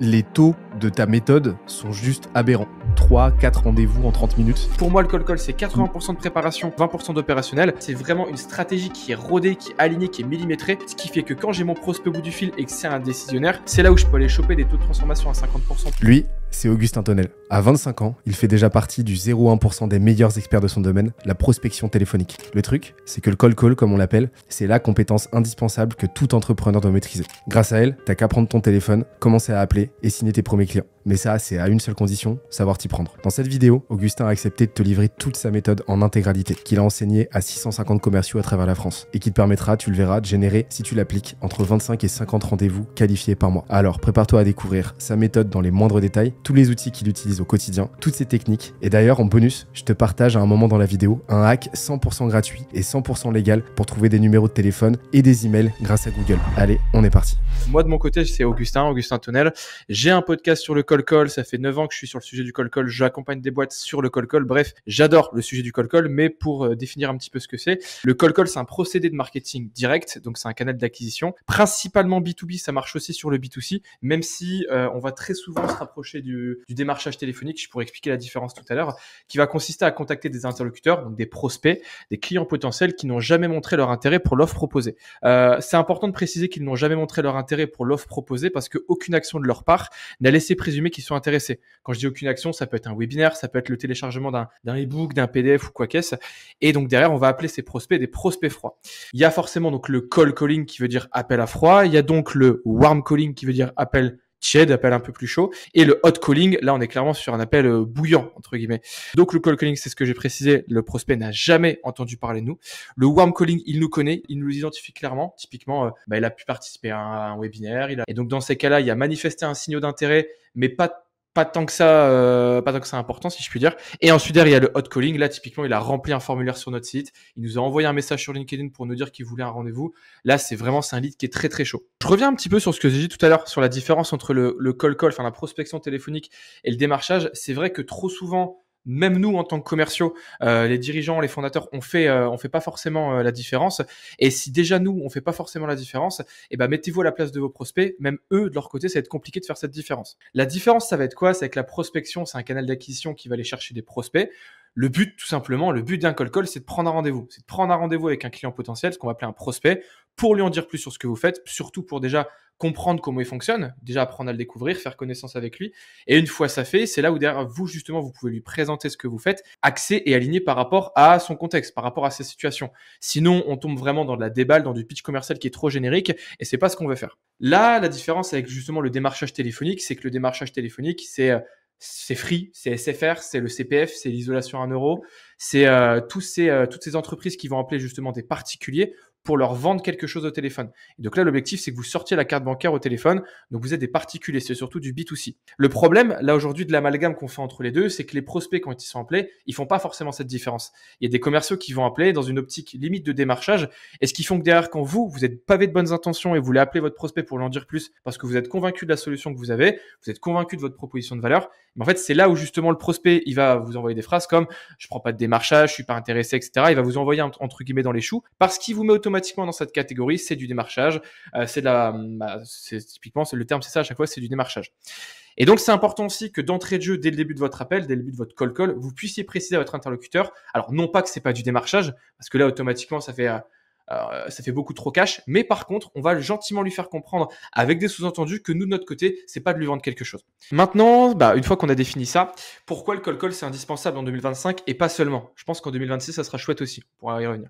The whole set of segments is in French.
les taux de ta méthode sont juste aberrants. 3-4 rendez-vous en 30 minutes. Pour moi, le cold call, c'est 80% de préparation, 20% d'opérationnel. C'est vraiment une stratégie qui est rodée, qui est alignée, qui est millimétrée. Ce qui fait que quand j'ai mon prospect au bout du fil et que c'est un décisionnaire, c'est là où je peux aller choper des taux de transformation à 50%. Lui, c'est Augustin Tonnel. À 25 ans, il fait déjà partie du 0,1% des meilleurs experts de son domaine, la prospection téléphonique. Le truc, c'est que le cold call, comme on l'appelle, c'est la compétence indispensable que tout entrepreneur doit maîtriser. Grâce à elle, t'as qu'à prendre ton téléphone, commencer à appeler et signer tes premiers clients. Mais ça, c'est à une seule condition, savoir t'y prendre. Dans cette vidéo, Augustin a accepté de te livrer toute sa méthode en intégralité, qu'il a enseignée à 650 commerciaux à travers la France, et qui te permettra, tu le verras, de générer, si tu l'appliques, entre 25 et 50 rendez-vous qualifiés par mois. Alors, prépare-toi à découvrir sa méthode dans les moindres détails, tous les outils qu'il utilise au quotidien, toutes ses techniques. Et d'ailleurs, en bonus, je te partage à un moment dans la vidéo un hack 100% gratuit et 100% légal pour trouver des numéros de téléphone et des emails grâce à Google. Allez, on est parti. Moi, de mon côté, c'est Augustin Tonnel. J'ai un podcast sur le cold call. Ça fait 9 ans que je suis sur le sujet du cold call. J'accompagne des boîtes sur le cold call. Bref, j'adore le sujet du cold call, mais pour définir un petit peu ce que c'est, le cold call, c'est un procédé de marketing direct. Donc, c'est un canal d'acquisition. Principalement B2B, ça marche aussi sur le B2C, même si on va très souvent se rapprocher du démarchage téléphonique. Je pourrais expliquer la différence tout à l'heure, qui va consister à contacter des interlocuteurs, donc des prospects, des clients potentiels qui n'ont jamais montré leur intérêt pour l'offre proposée. C'est important de préciser qu'ils n'ont jamais montré leur intérêt pour l'offre proposée parce qu'aucune action de leur part n'a laissé présumer qu'ils sont intéressés. Quand je dis aucune action, ça peut être un webinaire, ça peut être le téléchargement d'un e-book, d'un PDF ou quoi qu'est-ce. Et donc derrière, on va appeler ces prospects des prospects froids. Il y a forcément donc le cold calling qui veut dire appel à froid. Il y a donc le warm calling qui veut dire appel tiède, appel un peu plus chaud. Et le hot calling, là, on est clairement sur un appel bouillant, entre guillemets. Donc, le cold calling, c'est ce que j'ai précisé. Le prospect n'a jamais entendu parler de nous. Le warm calling, il nous connaît, il nous identifie clairement. Typiquement, il a pu participer à un webinaire. Et donc, dans ces cas-là, il a manifesté un signal d'intérêt, mais pas tant que ça important, si je puis dire. Et ensuite, derrière, il y a le hot calling. Là, typiquement, il a rempli un formulaire sur notre site. Il nous a envoyé un message sur LinkedIn pour nous dire qu'il voulait un rendez-vous. Là, c'est un lead qui est très, très chaud. Je reviens un petit peu sur ce que j'ai dit tout à l'heure, sur la différence entre le cold call, enfin, la prospection téléphonique et le démarchage. C'est vrai que trop souvent, même nous, en tant que commerciaux, les dirigeants, les fondateurs, on fait pas forcément la différence. Et si déjà nous, on fait pas forcément la différence, mettez-vous à la place de vos prospects. Même eux, de leur côté, ça va être compliqué de faire cette différence. La différence, ça va être quoi? C'est que la prospection, c'est un canal d'acquisition qui va aller chercher des prospects. Le but, tout simplement, le but d'un cold call, c'est de prendre un rendez-vous. C'est de prendre un rendez-vous avec un client potentiel, ce qu'on va appeler un prospect, pour lui en dire plus sur ce que vous faites, surtout pour déjà comprendre comment il fonctionne, déjà apprendre à le découvrir, faire connaissance avec lui. Et une fois ça fait, c'est là où derrière vous, justement, vous pouvez lui présenter ce que vous faites, axé et aligné par rapport à son contexte, par rapport à sa situation. Sinon, on tombe vraiment dans de la déballe, dans du pitch commercial qui est trop générique et c'est pas ce qu'on veut faire. Là, la différence avec justement le démarchage téléphonique, c'est que le démarchage téléphonique, c'est free, c'est SFR, c'est le CPF, c'est l'isolation à 1 euro, c'est toutes ces entreprises qui vont appeler justement des particuliers pour leur vendre quelque chose au téléphone. Et donc là, l'objectif, c'est que vous sortiez la carte bancaire au téléphone. Donc vous êtes des particuliers, c'est surtout du B2C. Le problème, là aujourd'hui, de l'amalgame qu'on fait entre les deux, c'est que les prospects, quand ils sont appelés, ils font pas forcément cette différence. Il y a des commerciaux qui vont appeler dans une optique limite de démarchage. Et ce qui font que derrière, quand vous êtes pavé de bonnes intentions et vous voulez appeler votre prospect pour lui en dire plus parce que vous êtes convaincu de la solution que vous avez, vous êtes convaincu de votre proposition de valeur, mais en fait, c'est là où justement le prospect, il va vous envoyer des phrases comme « je prends pas de démarchage, je suis pas intéressé, etc. » Il va vous envoyer entre guillemets dans les choux parce qu'il vous met automatiquement dans cette catégorie, c'est du démarchage. Typiquement, c'est le terme, c'est ça à chaque fois, c'est du démarchage. Et donc, c'est important aussi que d'entrée de jeu, dès le début de votre appel, dès le début de votre cold call, vous puissiez préciser à votre interlocuteur. Alors, non pas que c'est pas du démarchage, parce que là, automatiquement, ça fait beaucoup trop cash, mais par contre, on va gentiment lui faire comprendre avec des sous-entendus que nous, de notre côté, c'est pas de lui vendre quelque chose. Maintenant, une fois qu'on a défini ça, pourquoi le cold call c'est indispensable en 2025 et pas seulement? Je pense qu'en 2026, ça sera chouette aussi, on pourra y revenir.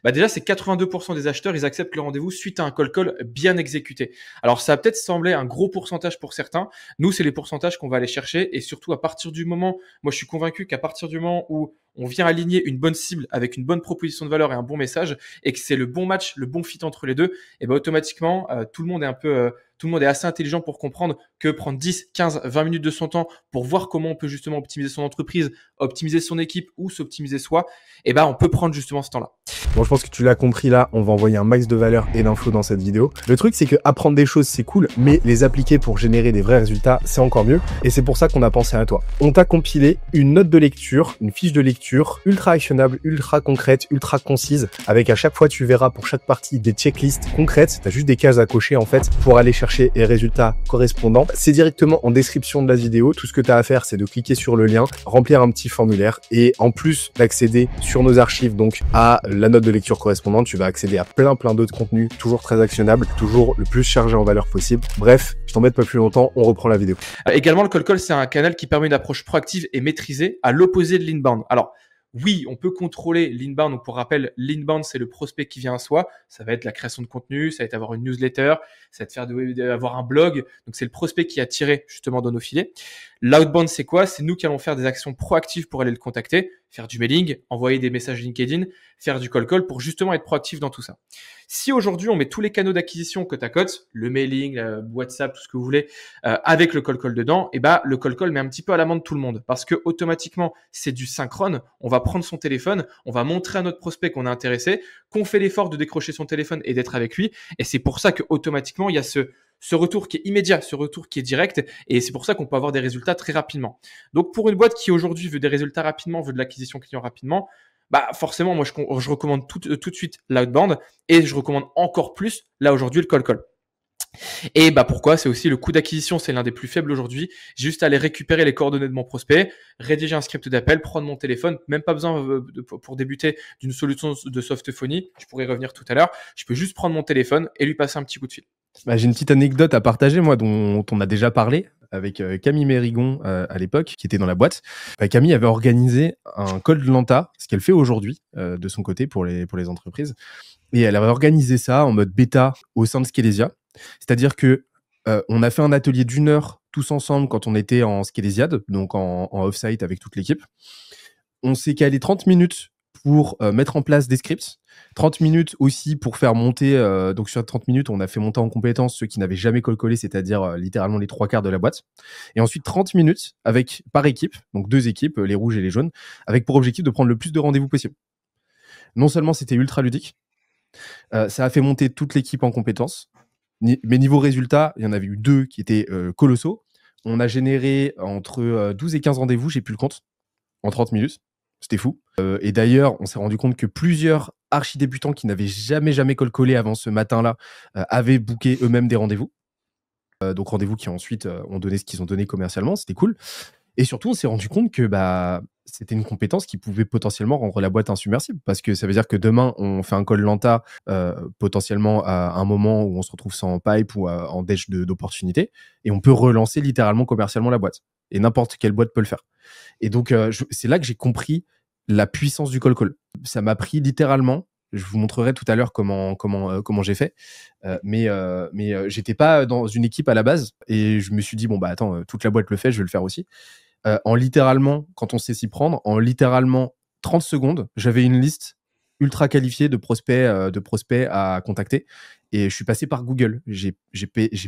Déjà, c'est 82% des acheteurs, ils acceptent le rendez-vous suite à un cold call bien exécuté. Alors, ça va peut-être sembler un gros pourcentage pour certains. Nous, c'est les pourcentages qu'on va aller chercher et surtout à partir du moment, moi, je suis convaincu qu'à partir du moment où on vient aligner une bonne cible avec une bonne proposition de valeur et un bon message et que c'est le bon match, le bon fit entre les deux, et automatiquement, tout le monde est assez intelligent pour comprendre que prendre 10, 15, 20 minutes de son temps pour voir comment on peut justement optimiser son entreprise, optimiser son équipe ou s'optimiser soi, on peut prendre justement ce temps-là. Bon, je pense que tu l'as compris là, on va envoyer un max de valeur et d'infos dans cette vidéo. Le truc, c'est que apprendre des choses, c'est cool, mais les appliquer pour générer des vrais résultats, c'est encore mieux. Et c'est pour ça qu'on a pensé à toi. On t'a compilé une note de lecture, une fiche de lecture ultra actionnable, ultra concrète, ultra concise, avec à chaque fois, tu verras pour chaque partie des checklists concrètes. T'as juste des cases à cocher en fait pour aller chercher recherché et résultats correspondants. C'est directement en description de la vidéo. Tout ce que tu as à faire, c'est de cliquer sur le lien, remplir un petit formulaire et en plus d'accéder sur nos archives donc à la note de lecture correspondante, tu vas accéder à plein d'autres contenus, toujours très actionnables, toujours le plus chargé en valeur possible. Bref, je t'embête pas plus longtemps, on reprend la vidéo. Également, le cold call, c'est un canal qui permet une approche proactive et maîtrisée à l'opposé de l'inbound. Alors, oui, on peut contrôler l'inbound. Donc, pour rappel, l'inbound, c'est le prospect qui vient à soi. Ça va être la création de contenu, ça va être avoir une newsletter, ça va être faire avoir un blog. Donc, c'est le prospect qui a tiré justement dans nos filets. L'outbound, c'est quoi? C'est nous qui allons faire des actions proactives pour aller le contacter, faire du mailing, envoyer des messages LinkedIn, faire du cold call pour justement être proactif dans tout ça. Si aujourd'hui, on met tous les canaux d'acquisition côte à côte, le mailing, WhatsApp, tout ce que vous voulez, avec le cold call dedans, et le cold call met un petit peu à l'amende tout le monde parce que automatiquement, c'est du synchrone. On va prendre son téléphone, on va montrer à notre prospect qu'on est intéressé, qu'on fait l'effort de décrocher son téléphone et d'être avec lui. Et c'est pour ça que automatiquement, il y a ce retour qui est immédiat, ce retour qui est direct, et c'est pour ça qu'on peut avoir des résultats très rapidement. Donc pour une boîte qui aujourd'hui veut des résultats rapidement, veut de l'acquisition client rapidement, forcément moi je recommande tout de suite l'outbound et je recommande encore plus là aujourd'hui le cold call. Et pourquoi? C'est aussi le coût d'acquisition, c'est l'un des plus faibles aujourd'hui. J'ai juste à aller récupérer les coordonnées de mon prospect, rédiger un script d'appel, prendre mon téléphone, même pas besoin pour débuter d'une solution de softphonie. Je pourrais y revenir tout à l'heure. Je peux juste prendre mon téléphone et lui passer un petit coup de fil. J'ai une petite anecdote à partager, moi, dont on a déjà parlé avec Camille Mérigon à l'époque, qui était dans la boîte. Camille avait organisé un Cold Lanta, ce qu'elle fait aujourd'hui de son côté pour les entreprises. Et elle avait organisé ça en mode bêta au sein de Scalesia. C'est-à-dire que on a fait un atelier d'1 heure tous ensemble quand on était en Scalesiade, donc en off-site avec toute l'équipe. On s'est calé 30 minutes pour mettre en place des scripts, 30 minutes aussi pour faire monter, donc sur 30 minutes, on a fait monter en compétence ceux qui n'avaient jamais call-callé, c'est-à-dire littéralement les 3/4 de la boîte. Et ensuite 30 minutes par équipe, donc 2 équipes, les rouges et les jaunes, avec pour objectif de prendre le plus de rendez-vous possible. Non seulement c'était ultra ludique, ça a fait monter toute l'équipe en compétences, mais niveau résultat, il y en avait eu 2 qui étaient colossaux. On a généré entre 12 et 15 rendez-vous, j'ai plus le compte, en 30 minutes. C'était fou. Et d'ailleurs, on s'est rendu compte que plusieurs archi-débutants qui n'avaient jamais call-callé avant ce matin-là avaient booké eux-mêmes des rendez-vous. Donc rendez-vous qui ensuite ont donné ce qu'ils ont donné commercialement. C'était cool. Et surtout, on s'est rendu compte que c'était une compétence qui pouvait potentiellement rendre la boîte insubmersible. Parce que ça veut dire que demain, on fait un call lenta potentiellement à un moment où on se retrouve sans pipe ou en déche d'opportunités. Et on peut relancer littéralement commercialement la boîte. Et n'importe quelle boîte peut le faire. Et donc, c'est là que j'ai compris la puissance du call call. Ça m'a pris littéralement, je vous montrerai tout à l'heure comment j'ai fait, mais j'étais pas dans une équipe à la base et je me suis dit, attends, toute la boîte le fait, je vais le faire aussi. En littéralement, quand on sait s'y prendre, en littéralement 30 secondes, j'avais une liste ultra qualifiée de prospects à contacter et je suis passé par Google. J'ai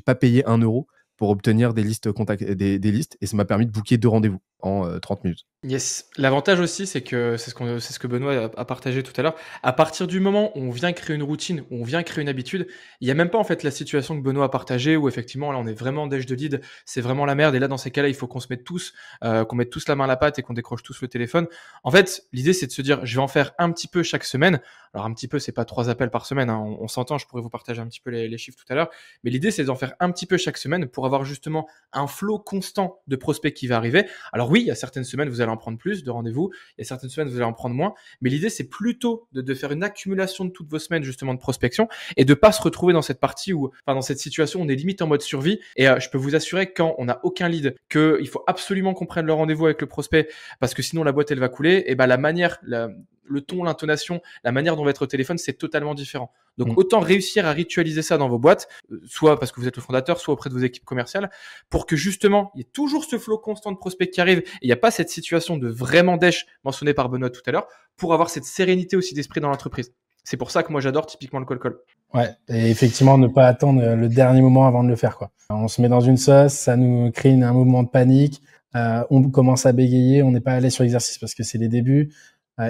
pas payé 1 euro pour obtenir des listes des listes et ça m'a permis de booker 2 rendez-vous en 30 minutes. Yes. L'avantage aussi, c'est que c'est ce que Benoît a partagé tout à l'heure. À partir du moment où on vient créer une routine, où on vient créer une habitude, il y a même pas en fait la situation que Benoît a partagée où effectivement là on est vraiment en dèche de lead, c'est vraiment la merde et là dans ces cas-là il faut qu'on se mette tous, qu'on mette tous la main à la pâte et qu'on décroche tous le téléphone. En fait, l'idée c'est de se dire je vais en faire un petit peu chaque semaine. Alors un petit peu, c'est pas 3 appels par semaine, hein. On s'entend, je pourrais vous partager un petit peu les chiffres tout à l'heure, mais l'idée c'est d'en faire un petit peu chaque semaine pour avoir justement un flow constant de prospects qui va arriver. Alors oui, il y a certaines semaines vous allez en prendre plus de rendez-vous, il y a certaines semaines vous allez en prendre moins, mais l'idée c'est plutôt de faire une accumulation de toutes vos semaines justement de prospection et de pas se retrouver dans cette partie où, enfin dans cette situation où on est limite en mode survie et je peux vous assurer que quand on n'a aucun lead, qu'il faut absolument qu'on prenne le rendez-vous avec le prospect parce que sinon la boîte elle va couler, et la manière, le ton, l'intonation, la manière dont va être au téléphone, c'est totalement différent. Donc autant réussir à ritualiser ça dans vos boîtes, soit parce que vous êtes le fondateur, soit auprès de vos équipes commerciales, pour que justement il y ait toujours ce flot constant de prospects qui arrive et il n'y a pas cette situation de vraiment dèche mentionnée par Benoît tout à l'heure, pour avoir cette sérénité aussi d'esprit dans l'entreprise. C'est pour ça que moi j'adore typiquement le call. Ouais, et effectivement ne pas attendre le dernier moment avant de le faire, quoi. On se met dans une sauce, ça nous crée un mouvement de panique, on commence à bégayer, on n'est pas allé sur l'exercice parce que c'est les débuts.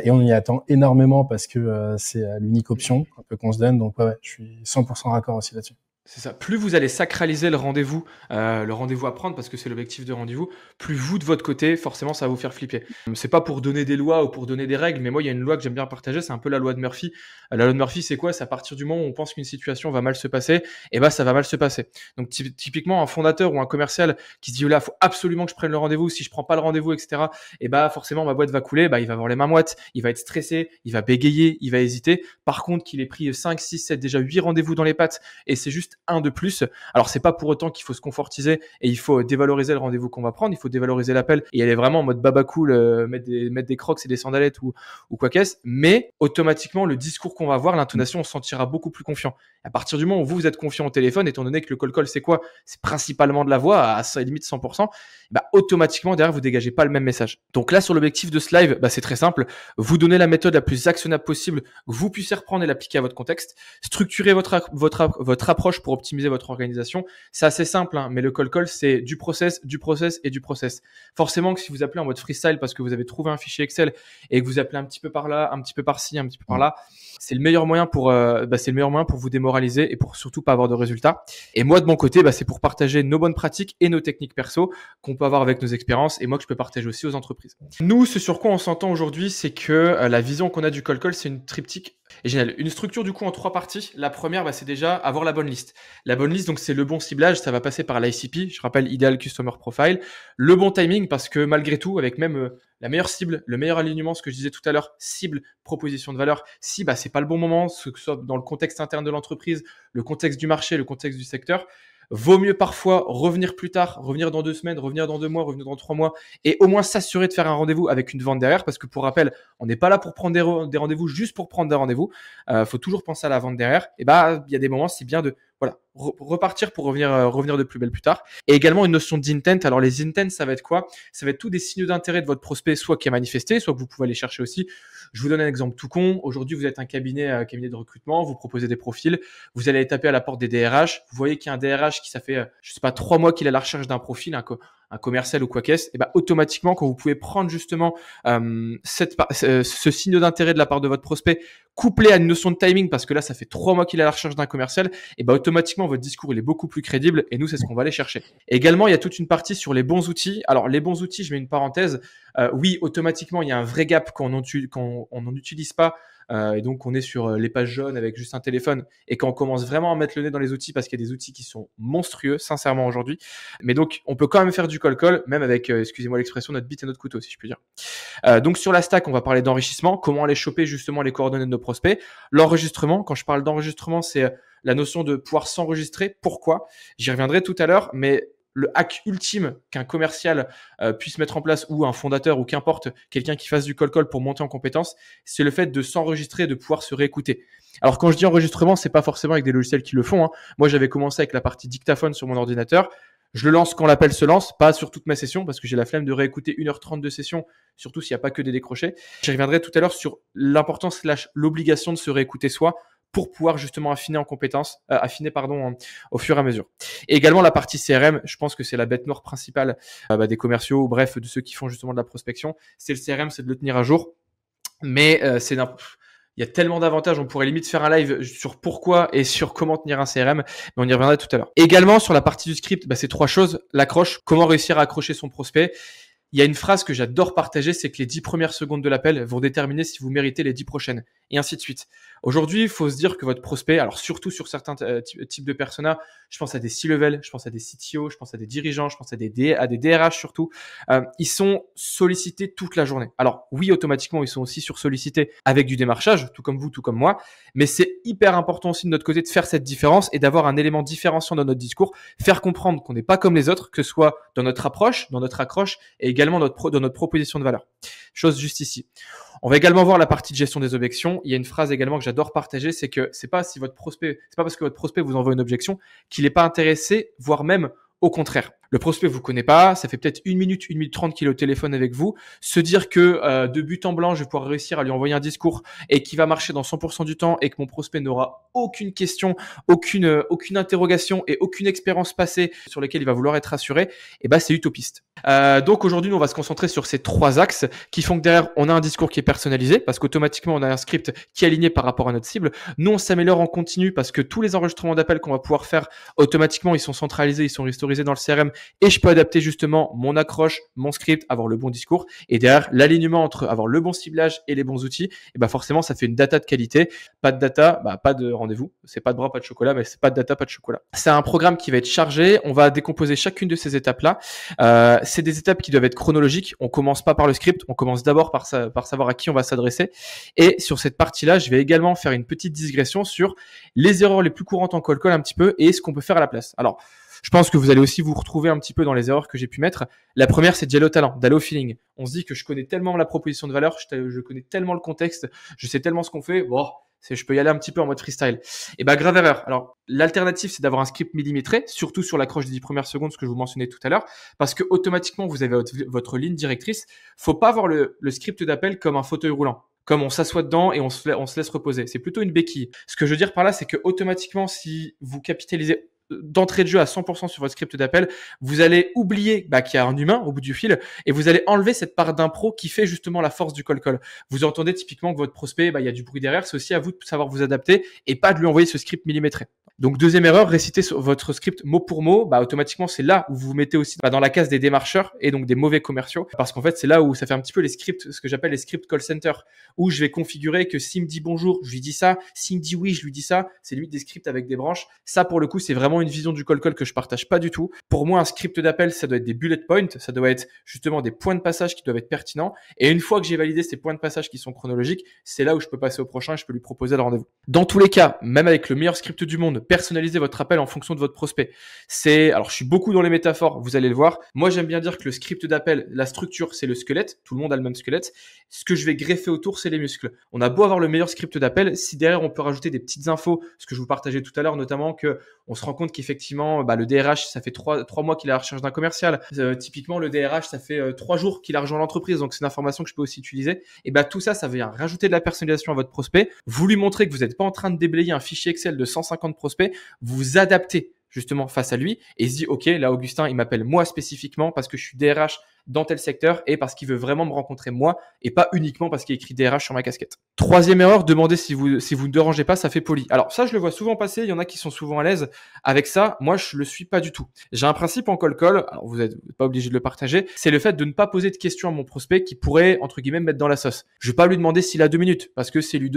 Et on y attend énormément parce que c'est l'unique option un peu qu'on se donne. Donc ouais, je suis 100% raccord aussi là-dessus. C'est ça. Plus vous allez sacraliser le rendez-vous à prendre, parce que c'est l'objectif de rendez-vous, plus vous, de votre côté, forcément, ça va vous faire flipper. C'est pas pour donner des lois ou pour donner des règles, mais moi, il y a une loi que j'aime bien partager, c'est un peu la loi de Murphy. La loi de Murphy, c'est quoi? C'est à partir du moment où on pense qu'une situation va mal se passer, et bah, ça va mal se passer. Donc, typiquement, un fondateur ou un commercial qui se dit, là, faut absolument que je prenne le rendez-vous, si je prends pas le rendez-vous, etc., et bah, forcément, ma boîte va couler, bah, il va avoir les mains moites, il va être stressé, il va bégayer, il va hésiter. Par contre, qu'il ait pris 5, 6, 7, déjà 8 rendez-vous dans les pattes, et c'est juste un de plus. Alors, c'est pas pour autant qu'il faut se confortiser et il faut dévaloriser le rendez-vous qu'on va prendre. Il faut dévaloriser l'appel et aller vraiment en mode baba cool, mettre des crocs et des sandalettes ou quoi qu'est-ce. Mais automatiquement, le discours qu'on va avoir, l'intonation, on se sentira beaucoup plus confiant. À partir du moment où vous êtes confiant au téléphone, étant donné que le call c'est quoi? C'est principalement de la voix à limite 100%. Bah, automatiquement, derrière, vous dégagez pas le même message. Donc là, sur l'objectif de ce live, bah, c'est très simple. Vous donnez la méthode la plus actionnable possible que vous puissiez reprendre et l'appliquer à votre contexte. Structurez votre approche pour optimiser votre organisation. C'est assez simple, hein, mais le call, c'est du process et du process. Forcément que si vous appelez en mode freestyle parce que vous avez trouvé un fichier Excel et que vous appelez un petit peu par là, un petit peu par-ci, un petit peu par-là, c'est le meilleur moyen pour vous démoraliser et pour surtout pas avoir de résultats. Et moi, de mon côté, c'est pour partager nos bonnes pratiques et nos techniques perso qu'on peut avoir avec nos expériences et moi que je peux partager aussi aux entreprises. Nous, ce sur quoi on s'entend aujourd'hui, c'est que la vision qu'on a du call, c'est une triptyque géniale. Une structure du coup en 3 parties. La première, c'est déjà avoir la bonne liste. La bonne liste, donc c'est le bon ciblage, ça va passer par l'ICP, je rappelle Ideal Customer Profile, le bon timing parce que malgré tout, avec même la meilleure cible, le meilleur alignement, ce que je disais tout à l'heure, cible, proposition de valeur, si c'est pas le bon moment, que ce soit dans le contexte interne de l'entreprise, le contexte du marché, le contexte du secteur, vaut mieux parfois revenir plus tard, revenir dans 2 semaines, revenir dans 2 mois, revenir dans 3 mois et au moins s'assurer de faire un rendez-vous avec une vente derrière parce que pour rappel, on n'est pas là pour prendre des rendez-vous juste pour prendre des rendez-vous. Faut toujours penser à la vente derrière. Et il y a des moments, c'est bien de repartir pour revenir de plus belle plus tard. Et également une notion d'intent. Alors les intents, ça va être quoi? Ça va être tous des signaux d'intérêt de votre prospect, soit qui est manifesté, soit que vous pouvez aller chercher aussi. Je vous donne un exemple tout con. Aujourd'hui, vous êtes un cabinet de recrutement, vous proposez des profils, vous allez taper à la porte des DRH. Vous voyez qu'il y a un DRH qui ça fait, 3 mois qu'il est à la recherche d'un profil, un commercial ou quoi qu'est-ce, et automatiquement, quand vous pouvez prendre justement ce signe d'intérêt de la part de votre prospect, couplé à une notion de timing, parce que là, ça fait 3 mois qu'il est à la recherche d'un commercial, et automatiquement, votre discours il est beaucoup plus crédible, et nous, c'est ce qu'on va aller chercher. Et également, il y a toute une partie sur les bons outils. Alors, les bons outils, je mets une parenthèse. Oui, automatiquement, il y a un vrai gap quand on n'en utilise pas. Et donc, on est sur les pages jaunes avec juste un téléphone et quand on commence vraiment à mettre le nez dans les outils parce qu'il y a des outils qui sont monstrueux, sincèrement, aujourd'hui. Mais donc, on peut quand même faire du call, même avec, excusez-moi l'expression, notre bite et notre couteau, si je puis dire. Donc, sur la stack, on va parler d'enrichissement, comment aller choper justement les coordonnées de nos prospects. L'enregistrement, quand je parle d'enregistrement, c'est la notion de pouvoir s'enregistrer. Pourquoi? J'y reviendrai tout à l'heure, mais le hack ultime qu'un commercial puisse mettre en place ou un fondateur ou qu'importe, quelqu'un qui fasse du call pour monter en compétence, c'est le fait de s'enregistrer, de pouvoir se réécouter. Alors quand je dis enregistrement, c'est pas forcément avec des logiciels qui le font, hein. Moi, j'avais commencé avec la partie dictaphone sur mon ordinateur. Je le lance quand l'appel se lance, pas sur toutes mes sessions parce que j'ai la flemme de réécouter 1h30 de session, surtout s'il n'y a pas que des décrochés. J'y reviendrai tout à l'heure sur l'importance / l'obligation de se réécouter soi pour pouvoir justement affiner au fur et à mesure. Et également la partie CRM, je pense que c'est la bête noire principale des commerciaux, bref, de ceux qui font justement de la prospection. C'est le CRM, c'est de le tenir à jour. Mais il y a tellement d'avantages, on pourrait limite faire un live sur pourquoi et sur comment tenir un CRM, mais on y reviendra tout à l'heure. Également sur la partie du script, c'est 3 choses. L'accroche, comment réussir à accrocher son prospect. Il y a une phrase que j'adore partager, c'est que les 10 premières secondes de l'appel vont déterminer si vous méritez les 10 prochaines, et ainsi de suite. Aujourd'hui, il faut se dire que votre prospect, alors surtout sur certains types de personas, je pense à des C-level, je pense à des CTO, je pense à des dirigeants, je pense à des DRH surtout, ils sont sollicités toute la journée. Alors oui, automatiquement, ils sont aussi sursollicités avec du démarchage, tout comme vous, tout comme moi, mais c'est hyper important aussi de notre côté de faire cette différence et d'avoir un élément différenciant dans notre discours, faire comprendre qu'on n'est pas comme les autres, que ce soit dans notre approche, dans notre accroche et également dans notre proposition de valeur. Chose juste ici. On va également voir la partie de gestion des objections. Il y a une phrase également que j'adore partager, c'est que c'est pas parce que votre prospect vous envoie une objection qu'il n'est pas intéressé, voire même au contraire. Le prospect vous connaît pas, ça fait peut-être 1 minute 30 qu'il est au téléphone avec vous. Se dire que de but en blanc, je vais pouvoir réussir à lui envoyer un discours et qui va marcher dans 100% du temps et que mon prospect n'aura aucune question, aucune interrogation et aucune expérience passée sur lesquelles il va vouloir être rassuré, et ben c'est utopiste. Donc aujourd'hui, nous on va se concentrer sur ces 3 axes qui font que derrière on a un discours qui est personnalisé parce qu'automatiquement on a un script qui est aligné par rapport à notre cible. Nous on s'améliore en continu parce que tous les enregistrements d'appels qu'on va pouvoir faire automatiquement, ils sont centralisés, ils sont historisés dans le CRM et je peux adapter justement mon accroche, mon script, avoir le bon discours et derrière l'alignement entre avoir le bon ciblage et les bons outils, et ben forcément ça fait une data de qualité. Pas de data, pas de rendez-vous. C'est pas de bras, pas de chocolat, mais c'est pas de data, pas de chocolat. C'est un programme qui va être chargé. On va décomposer chacune de ces étapes-là. C'est des étapes qui doivent être chronologiques. On commence pas par le script. On commence d'abord par savoir à qui on va s'adresser. Et sur cette partie-là, je vais également faire une petite digression sur les erreurs les plus courantes en call call un petit peu et ce qu'on peut faire à la place. Alors, je pense que vous allez aussi vous retrouver un petit peu dans les erreurs que j'ai pu mettre. La première, c'est d'y aller au talent, d'aller au feeling. On se dit que je connais tellement la proposition de valeur, je connais tellement le contexte, je sais tellement ce qu'on fait. Bon, je peux y aller un petit peu en mode freestyle. Et bah, grave erreur. Alors, l'alternative, c'est d'avoir un script millimétré, surtout sur l'accroche des 10 premières secondes, ce que je vous mentionnais tout à l'heure, parce que automatiquement, vous avez votre ligne directrice. Faut pas voir le script d'appel comme un fauteuil roulant. Comme on s'assoit dedans et on se laisse reposer. C'est plutôt une béquille. Ce que je veux dire par là, c'est que automatiquement, si vous capitalisez d'entrée de jeu à 100% sur votre script d'appel, vous allez oublier qu'il y a un humain au bout du fil et vous allez enlever cette part d'impro qui fait justement la force du call. Vous entendez typiquement que votre prospect, il y a du bruit derrière, c'est aussi à vous de savoir vous adapter et pas de lui envoyer ce script millimétré. Donc deuxième erreur, réciter votre script mot pour mot, automatiquement c'est là où vous vous mettez aussi dans la case des démarcheurs et donc des mauvais commerciaux, parce qu'en fait c'est là où ça fait un petit peu les scripts, ce que j'appelle les scripts call center, où je vais configurer que s'il me dit bonjour, je lui dis ça, s'il me dit oui, je lui dis ça, c'est limite des scripts avec des branches. Ça pour le coup c'est vraiment une vision du call que je partage pas du tout. Pour moi un script d'appel ça doit être des bullet points, ça doit être justement des points de passage qui doivent être pertinents, et une fois que j'ai validé ces points de passage qui sont chronologiques, c'est là où je peux passer au prochain et je peux lui proposer le rendez-vous. Dans tous les cas, même avec le meilleur script du monde, personnalisez votre appel en fonction de votre prospect. Alors je suis beaucoup dans les métaphores, vous allez le voir. Moi j'aime bien dire que le script d'appel, la structure c'est le squelette, tout le monde a le même squelette. Ce que je vais greffer autour c'est les muscles. On a beau avoir le meilleur script d'appel, si derrière on peut rajouter des petites infos, ce que je vous partageais tout à l'heure, notamment que on se rend compte qu'effectivement le DRH ça fait 3 mois qu'il est à la recherche d'un commercial. Typiquement le DRH ça fait 3 jours qu'il a rejoint l'entreprise, donc c'est une information que je peux aussi utiliser. Et tout ça, ça vient rajouter de la personnalisation à votre prospect. Vous lui montrez que vous n'êtes pas en train de déblayer un fichier Excel de 150 prospects, vous adaptez justement face à lui et se dit ok, là Augustin il m'appelle moi spécifiquement parce que je suis DRH dans tel secteur et parce qu'il veut vraiment me rencontrer moi et pas uniquement parce qu'il y a écrit DRH sur ma casquette. Troisième erreur, demandez si vous ne dérangez pas, ça fait poli. Alors ça je le vois souvent passer, il y en a qui sont souvent à l'aise avec ça, moi je le suis pas du tout. J'ai un principe en call, alors vous êtes pas obligé de le partager, c'est le fait de ne pas poser de questions à mon prospect qui pourrait entre guillemets me mettre dans la sauce. Je vais pas lui demander s'il a 2 minutes parce que c'est lui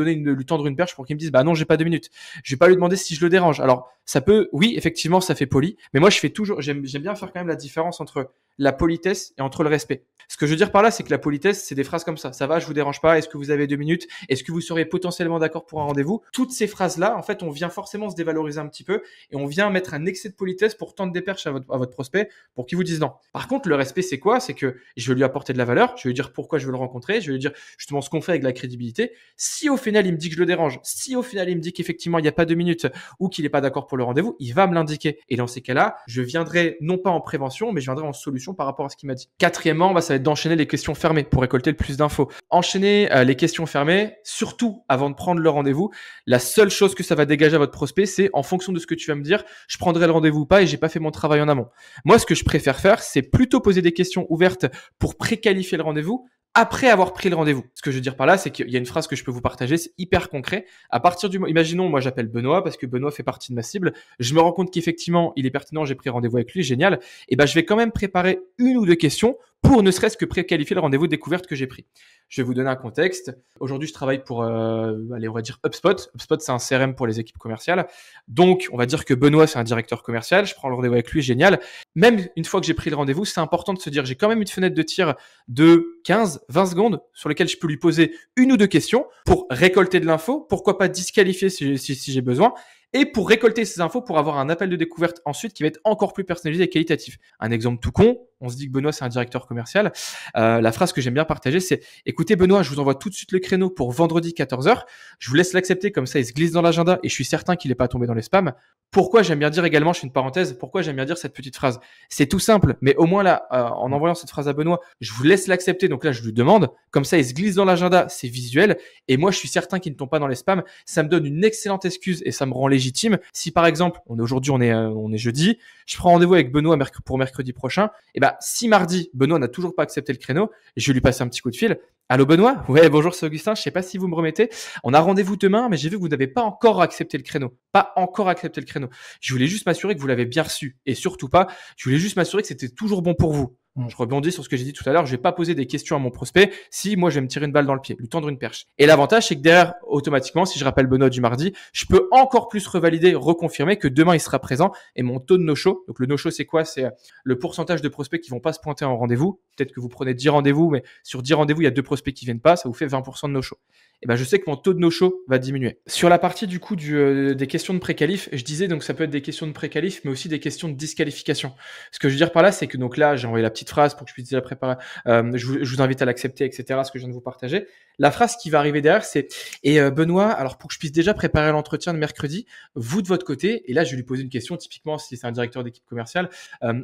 tendre une perche pour qu'il me dise non j'ai pas 2 minutes. Je vais pas lui demander si je le dérange. Alors ça peut, oui effectivement ça fait poli, mais moi je fais toujours, j'aime bien faire quand même la différence entre la politesse et entre le respect. Ce que je veux dire par là, c'est que la politesse, c'est des phrases comme ça. Ça va, je vous dérange pas. Est-ce que vous avez 2 minutes? Est-ce que vous seriez potentiellement d'accord pour un rendez-vous? Toutes ces phrases-là, en fait, on vient forcément se dévaloriser un petit peu et on vient mettre un excès de politesse pour tendre des perches à votre prospect pour qu'il vous dise non. Par contre, le respect, c'est quoi? C'est que je vais lui apporter de la valeur. Je vais lui dire pourquoi je veux le rencontrer. Je vais lui dire justement ce qu'on fait avec la crédibilité. Si au final, il me dit que je le dérange, si au final, il me dit qu'effectivement, il n'y a pas 2 minutes ou qu'il n'est pas d'accord pour le rendez-vous, il va me l'indiquer. Et dans ces cas-là, je viendrai non pas en prévention, mais je viendrai en solution par rapport à ce qu'il m'a dit. Quatrièmement, ça va être d'enchaîner les questions fermées pour récolter le plus d'infos. Enchaîner les questions fermées, surtout avant de prendre le rendez-vous. La seule chose que ça va dégager à votre prospect, c'est en fonction de ce que tu vas me dire, je prendrai le rendez-vous ou pas et j'ai pas fait mon travail en amont. Moi, ce que je préfère faire, c'est plutôt poser des questions ouvertes pour préqualifier le rendez-vous après avoir pris le rendez-vous. Ce que je veux dire par là, c'est qu'il y a une phrase que je peux vous partager, c'est hyper concret. À partir du moment, imaginons, moi j'appelle Benoît parce que Benoît fait partie de ma cible. Je me rends compte qu'effectivement, il est pertinent, j'ai pris rendez-vous avec lui, génial. Et je vais quand même préparer 1 ou 2 questions pour ne serait-ce que préqualifier le rendez-vous découverte que j'ai pris. Je vais vous donner un contexte. Aujourd'hui, je travaille pour, on va dire HubSpot. HubSpot, c'est un CRM pour les équipes commerciales. Donc, on va dire que Benoît, c'est un directeur commercial. Je prends le rendez-vous avec lui, génial. Même une fois que j'ai pris le rendez-vous, c'est important de se dire, j'ai quand même une fenêtre de tir de 15-20 secondes sur lesquelles je peux lui poser 1 ou 2 questions pour récolter de l'info. Pourquoi pas disqualifier si j'ai besoin. et pour récolter ces infos, pour avoir un appel de découverte ensuite qui va être encore plus personnalisé et qualitatif. Un exemple tout con, on se dit que Benoît, c'est un directeur commercial. La phrase que j'aime bien partager, c'est « Écoutez Benoît, je vous envoie tout de suite le créneau pour vendredi 14h. Je vous laisse l'accepter, comme ça il se glisse dans l'agenda et je suis certain qu'il n'est pas tombé dans les spams. » Pourquoi j'aime bien dire également, je fais une parenthèse, pourquoi j'aime bien dire cette petite phrase? C'est tout simple, mais au moins là, en envoyant cette phrase à Benoît, je vous laisse l'accepter, donc là je lui demande, comme ça il se glisse dans l'agenda, c'est visuel, et moi je suis certain qu'il ne tombe pas dans les spams. Ça me donne une excellente excuse et ça me rend légitime. Si par exemple, aujourd'hui on est jeudi, je prends rendez-vous avec Benoît pour mercredi prochain, et ben si mardi Benoît n'a toujours pas accepté le créneau, je vais lui passer un petit coup de fil. Allô Benoît? Ouais, bonjour, c'est Augustin. Je sais pas si vous me remettez. On a rendez-vous demain, mais j'ai vu que vous n'avez pas encore accepté le créneau. Pas encore accepté le créneau. Je voulais juste m'assurer que vous l'avez bien reçu. Et surtout pas, je voulais juste m'assurer que c'était toujours bon pour vous. Je rebondis sur ce que j'ai dit tout à l'heure. Je vais pas poser des questions à mon prospect si moi je vais me tirer une balle dans le pied, lui tendre une perche. Et l'avantage, c'est que derrière, automatiquement, si je rappelle Benoît du mardi, je peux encore plus revalider, reconfirmer que demain il sera présent et mon taux de no-show. Donc le no-show, c'est quoi? C'est le pourcentage de prospects qui vont pas se pointer en rendez-vous. Peut-être que vous prenez 10 rendez-vous, mais sur 10 rendez-vous, il y a 2 prospects qui viennent pas. Ça vous fait 20% de no-show. Et ben, je sais que mon taux de no-show va diminuer. Sur la partie du coup des questions de pré-qualif, je disais donc ça peut être des questions de pré-qualif, mais aussi des questions de disqualification. Ce que je veux dire par là, c'est que donc là, j'ai envoyé la petite phrase pour que je puisse déjà préparer. Je vous invite à l'accepter, etc. Ce que je viens de vous partager. La phrase qui va arriver derrière, c'est Benoît, alors pour que je puisse déjà préparer l'entretien de mercredi, vous de votre côté, et là je vais lui poser une question, typiquement si c'est un directeur d'équipe commerciale,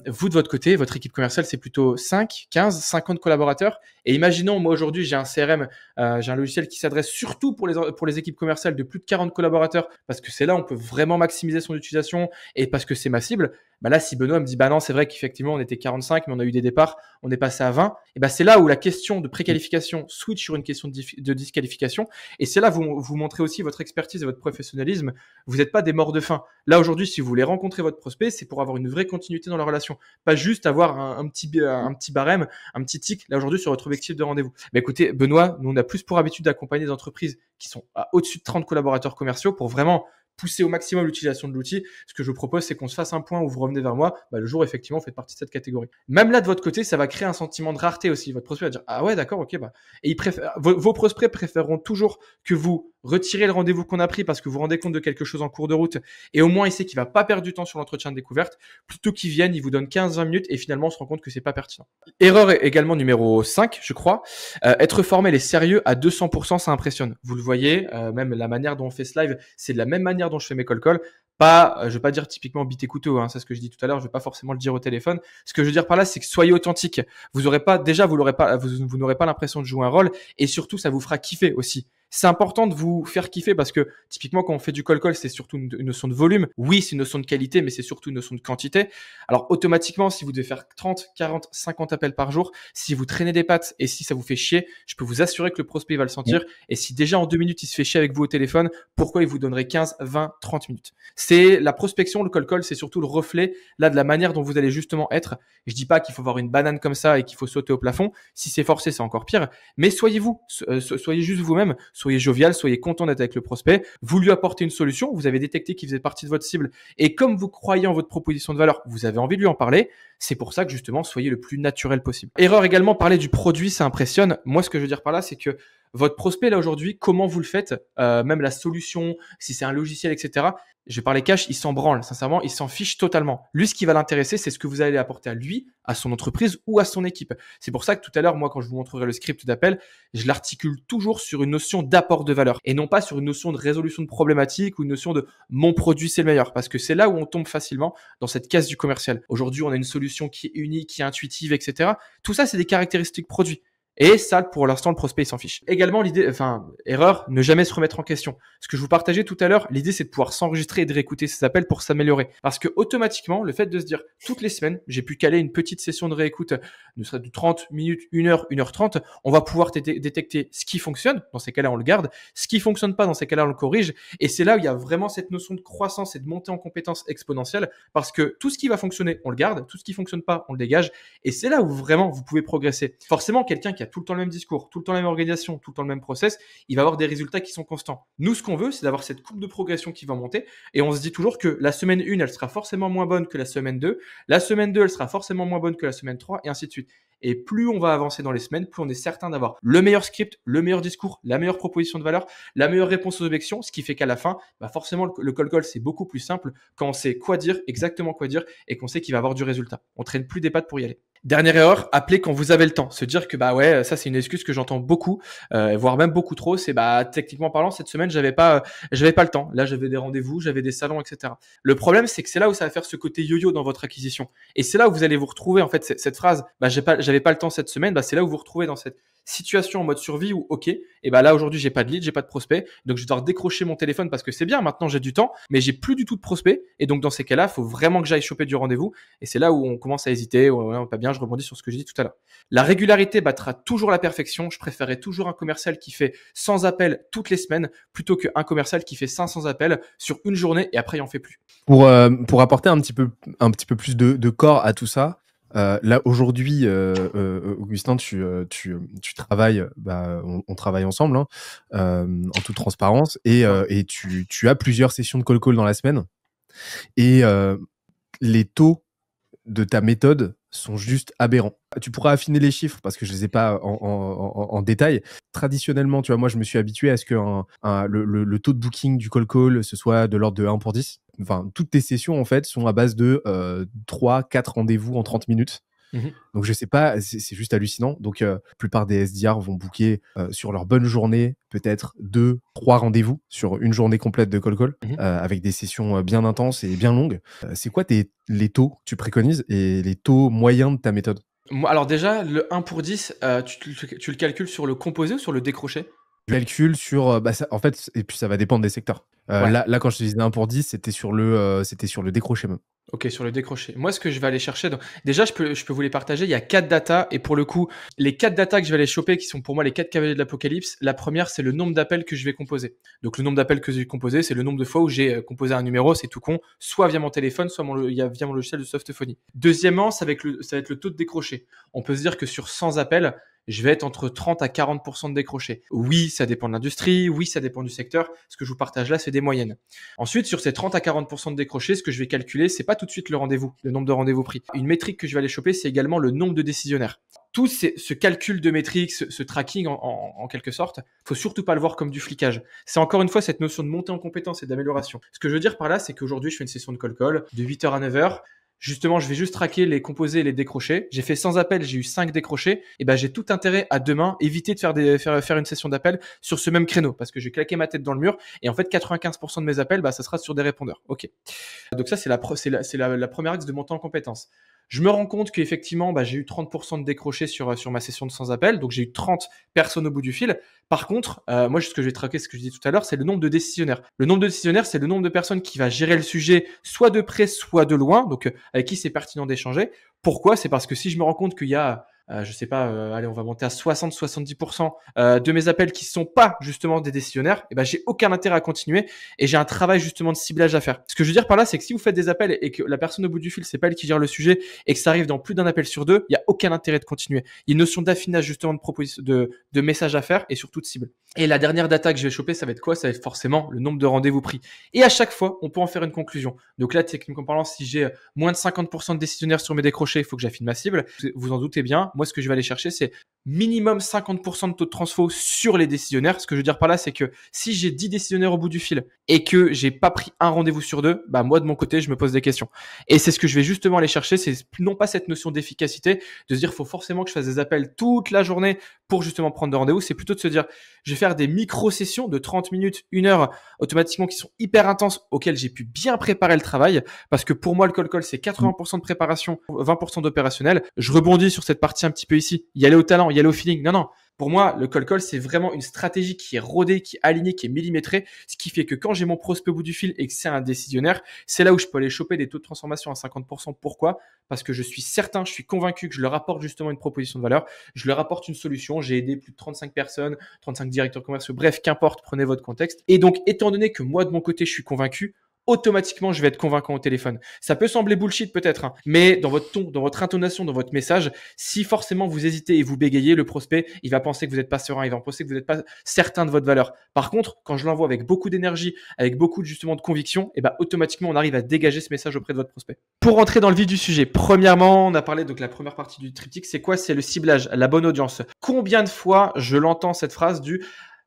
vous de votre côté, votre équipe commerciale c'est plutôt 5, 15, 50 collaborateurs, et imaginons moi aujourd'hui j'ai un CRM, j'ai un logiciel qui s'adresse surtout pour les équipes commerciales de plus de 40 collaborateurs, parce que c'est là où on peut vraiment maximiser son utilisation et parce que c'est ma cible. Bah là, si Benoît me dit, bah non, c'est vrai qu'effectivement, on était 45, mais on a eu des départs, on est passé à 20, et bah c'est là où la question de préqualification switch sur une question de disqualification. Et c'est là où vous montrez aussi votre expertise et votre professionnalisme. Vous n'êtes pas des morts de faim. Là, aujourd'hui, si vous voulez rencontrer votre prospect, c'est pour avoir une vraie continuité dans la relation. Pas juste avoir un petit barème, un petit tic, là, aujourd'hui, sur votre objectif de rendez-vous. Mais écoutez, Benoît, nous, on a plus pour habitude d'accompagner des entreprises qui sont à au-dessus de 30 collaborateurs commerciaux pour vraiment pousser au maximum l'utilisation de l'outil. Ce que je vous propose, c'est qu'on se fasse un point où vous revenez vers moi, le jour, effectivement, vous faites partie de cette catégorie. Même là, de votre côté, ça va créer un sentiment de rareté aussi. Votre prospect va dire, ah ouais, d'accord, ok, et vos prospects préféreront toujours que vous retirez le rendez-vous qu'on a pris parce que vous vous rendez compte de quelque chose en cours de route et au moins il sait qu'il va pas perdre du temps sur l'entretien de découverte plutôt qu'il vienne, il vous donne 15-20 minutes et finalement on se rend compte que c'est pas pertinent. Erreur également numéro 5, je crois, être formel et sérieux à 200%, ça impressionne. Vous le voyez, même la manière dont on fait ce live, c'est de la même manière dont je fais mes call. Pas, je vais pas dire typiquement bite et couteau, c'est ce que je dis tout à l'heure, je vais pas forcément le dire au téléphone. Ce que je veux dire par là, c'est que soyez authentique. Vous n'aurez pas l'impression de jouer un rôle et surtout ça vous fera kiffer aussi. C'est important de vous faire kiffer parce que typiquement quand on fait du call, c'est surtout une notion de volume. Oui, c'est une notion de qualité, mais c'est surtout une notion de quantité. Alors automatiquement, si vous devez faire 30, 40, 50 appels par jour, si vous traînez des pattes et si ça vous fait chier, je peux vous assurer que le prospect va le sentir. Et si déjà en 2 minutes, il se fait chier avec vous au téléphone, pourquoi il vous donnerait 15, 20, 30 minutes? C'est la prospection, le call, c'est surtout le reflet là de la manière dont vous allez justement être. Je dis pas qu'il faut avoir une banane comme ça et qu'il faut sauter au plafond. Si c'est forcé, c'est encore pire. Mais soyez vous, soyez juste vous-même. Soyez jovial, soyez content d'être avec le prospect. Vous lui apportez une solution. Vous avez détecté qu'il faisait partie de votre cible. Et comme vous croyez en votre proposition de valeur, vous avez envie de lui en parler. C'est pour ça que justement, soyez le plus naturel possible. Erreur également, parler du produit, ça impressionne. Moi, ce que je veux dire par là, c'est que votre prospect, là, aujourd'hui, comment vous le faites, même la solution, si c'est un logiciel, etc. Je vais parler cash, il s'en branle. Sincèrement, il s'en fiche totalement. Lui, ce qui va l'intéresser, c'est ce que vous allez apporter à lui, à son entreprise ou à son équipe. C'est pour ça que tout à l'heure, moi, quand je vous montrerai le script d'appel, je l'articule toujours sur une notion d'apport de valeur et non pas sur une notion de résolution de problématiques ou une notion de mon produit, c'est le meilleur. Parce que c'est là où on tombe facilement dans cette case du commercial. Aujourd'hui, on a une solution qui est unique, qui est intuitive, etc. Tout ça, c'est des caractéristiques produits. Et ça, pour l'instant, le prospect, il s'en fiche. Également, erreur, ne jamais se remettre en question. Ce que je vous partageais tout à l'heure, l'idée, c'est de pouvoir s'enregistrer et de réécouter ces appels pour s'améliorer. Parce que, automatiquement, le fait de se dire, toutes les semaines, j'ai pu caler une petite session de réécoute, ne serait-ce de 30 minutes, 1 heure, 1h30, on va pouvoir détecter ce qui fonctionne. Dans ces cas-là, on le garde. Ce qui fonctionne pas, dans ces cas-là, on le corrige. Et c'est là où il y a vraiment cette notion de croissance et de montée en compétences exponentielle. Parce que tout ce qui va fonctionner, on le garde. Tout ce qui fonctionne pas, on le dégage. Et c'est là où vraiment vous pouvez progresser. Forcément, quelqu'un qui a tout le temps le même discours, tout le temps la même organisation, tout le temps le même process, il va avoir des résultats qui sont constants. Nous, ce qu'on veut, c'est d'avoir cette courbe de progression qui va monter et on se dit toujours que la semaine 1, elle sera forcément moins bonne que la semaine 2, la semaine 2, elle sera forcément moins bonne que la semaine 3 et ainsi de suite. Et plus on va avancer dans les semaines, plus on est certain d'avoir le meilleur script, le meilleur discours, la meilleure proposition de valeur, la meilleure réponse aux objections, ce qui fait qu'à la fin, forcément, le call call, c'est beaucoup plus simple quand on sait quoi dire, exactement quoi dire, et qu'on sait qu'il va avoir du résultat. On traîne plus des pattes pour y aller. Dernière erreur, appeler quand vous avez le temps. Se dire que ouais, ça c'est une excuse que j'entends beaucoup, voire même beaucoup trop. C'est techniquement parlant, cette semaine j'avais pas le temps. Là j'avais des rendez-vous, j'avais des salons, etc. Le problème c'est que c'est là où ça va faire ce côté yo-yo dans votre acquisition. Et c'est là où vous allez vous retrouver en fait cette phrase. J'avais pas le temps cette semaine. C'est là où vous vous retrouvez dans cette situation en mode survie où ok, et là aujourd'hui j'ai pas de lead, j'ai pas de prospect, donc je dois décrocher mon téléphone parce que c'est bien. Maintenant j'ai du temps, mais j'ai plus du tout de prospect. Et donc dans ces cas-là, il faut vraiment que j'aille choper du rendez-vous. Et c'est là où on commence à hésiter. Ouais, pas bien. Je rebondis sur ce que j'ai dit tout à l'heure. La régularité battra toujours la perfection. Je préférerais toujours un commercial qui fait 100 appels toutes les semaines plutôt qu'un commercial qui fait 500 appels sur une journée et après il en fait plus. Pour apporter un petit peu plus de corps à tout ça, là aujourd'hui, Augustin, tu travailles, on travaille ensemble en toute transparence et tu as plusieurs sessions de call dans la semaine et les taux de ta méthode sont juste aberrants. Tu pourras affiner les chiffres parce que je les ai pas en détail. Traditionnellement, tu vois, moi je me suis habitué à ce que le taux de booking du call ce soit de l'ordre de 1 pour 10. Enfin, toutes tes sessions en fait sont à base de 3-4 rendez-vous en 30 minutes. Donc je sais pas, c'est juste hallucinant. Donc la plupart des SDR vont booker sur leur bonne journée peut-être 2-3 rendez-vous sur une journée complète de call avec des sessions bien intenses et bien longues. C'est quoi les taux que tu préconises et les taux moyens de ta méthode? Alors déjà, le 1 pour 10, tu le calcules sur le composé ou sur le décroché? Je calcule sur en fait, et puis ça va dépendre des secteurs. Ouais. Là quand je te disais 1 pour 10, c'était sur le décroché même. Ok, sur le décroché. Moi, ce que je vais aller chercher, donc, déjà, je peux vous les partager. Il y a 4 datas, et pour le coup, les 4 datas que je vais aller choper, qui sont pour moi les 4 cavaliers de l'apocalypse, la première, c'est le nombre d'appels que je vais composer. Donc, le nombre d'appels que je vais composer, c'est le nombre de fois où j'ai composé un numéro, c'est tout con, soit via mon téléphone, soit via mon logiciel de softphonie. Deuxièmement, ça va être le taux de décroché. On peut se dire que sur 100 appels, je vais être entre 30 à 40% de décroché. Oui, ça dépend de l'industrie, oui, ça dépend du secteur. Ce que je vous partage là, c'est des moyennes. Ensuite, sur ces 30 à 40% de décroché, ce que je vais calculer, c'est pas tout de suite le rendez-vous, le nombre de rendez-vous pris. Une métrique que je vais aller choper, c'est également le nombre de décisionnaires. Tout ce calcul de métriques, ce tracking en quelque sorte, faut surtout pas le voir comme du flicage. C'est encore une fois cette notion de montée en compétence et d'amélioration. Ce que je veux dire par là, c'est qu'aujourd'hui, je fais une session de call de 8h à 9h. Justement, je vais juste traquer les composés et les décrochés. J'ai fait 100 appels, j'ai eu 5 décrochés. Et j'ai tout intérêt à demain éviter de faire une session d'appel sur ce même créneau parce que j'ai claqué ma tête dans le mur. Et en fait, 95% de mes appels, ça sera sur des répondeurs. Ok. Donc ça, c'est la première axe de monter en compétence. Je me rends compte qu'effectivement, j'ai eu 30% de décrochés sur ma session de 100 appels. Donc, j'ai eu 30 personnes au bout du fil. Par contre, moi, ce que je vais traquer, ce que je dis tout à l'heure, c'est le nombre de décisionnaires. Le nombre de décisionnaires, c'est le nombre de personnes qui va gérer le sujet soit de près, soit de loin. Donc, avec qui c'est pertinent d'échanger. Pourquoi? C'est parce que si je me rends compte qu'il y a je sais pas, allez, on va monter à 60-70% de mes appels qui sont pas justement des décisionnaires, j'ai aucun intérêt à continuer et j'ai un travail justement de ciblage à faire. Ce que je veux dire par là, c'est que si vous faites des appels et que la personne au bout du fil, c'est pas elle qui gère le sujet et que ça arrive dans plus d'un appel sur 2, il y a aucun intérêt de continuer. Il y a une notion d'affinage justement de messages à faire et surtout de cible. Et la dernière data que je vais choper, ça va être quoi? Ça va être forcément le nombre de rendez-vous pris. Et à chaque fois, on peut en faire une conclusion. Donc là, techniquement parlant, si j'ai moins de 50% de décisionnaires sur mes décrochés, il faut que j'affine ma cible. Vous en doutez bien. Moi, ce que je vais aller chercher, c'est minimum 50% de taux de transfo sur les décisionnaires. Ce que je veux dire par là, c'est que si j'ai 10 décisionnaires au bout du fil et que j'ai pas pris un rendez-vous sur 2, moi, de mon côté, je me pose des questions. Et c'est ce que je vais justement aller chercher. C'est non pas cette notion d'efficacité, de se dire, faut forcément que je fasse des appels toute la journée pour justement prendre de rendez-vous. C'est plutôt de se dire, je vais faire des micro-sessions de 30 minutes, 1 heure, automatiquement, qui sont hyper intenses, auxquelles j'ai pu bien préparer le travail. Parce que pour moi, le call, c'est 80% de préparation, 20% d'opérationnel. Je rebondis sur cette partie un petit peu ici. Y aller au talent, y aller au feeling. Non. Pour moi, le call, c'est vraiment une stratégie qui est rodée, qui est alignée, qui est millimétrée. Ce qui fait que quand j'ai mon prospect au bout du fil et que c'est un décisionnaire, c'est là où je peux aller choper des taux de transformation à 50%. Pourquoi? Parce que je suis certain, je suis convaincu que je leur apporte justement une proposition de valeur. Je leur apporte une solution. J'ai aidé plus de 35 personnes, 35 directeurs commerciaux. Bref, qu'importe, prenez votre contexte. Et donc, étant donné que moi, de mon côté, je suis convaincu, automatiquement, je vais être convaincant au téléphone. Ça peut sembler bullshit peut-être, hein, mais dans votre ton, dans votre intonation, dans votre message, si forcément vous hésitez et vous bégayez, le prospect, il va penser que vous n'êtes pas serein, il va penser que vous n'êtes pas certain de votre valeur. Par contre, quand je l'envoie avec beaucoup d'énergie, avec beaucoup justement de conviction, et ben automatiquement, on arrive à dégager ce message auprès de votre prospect. Pour rentrer dans le vif du sujet, premièrement, on a parlé donc la première partie du triptyque, c'est quoi? C'est le ciblage, la bonne audience. Combien de fois je l'entends cette phrase du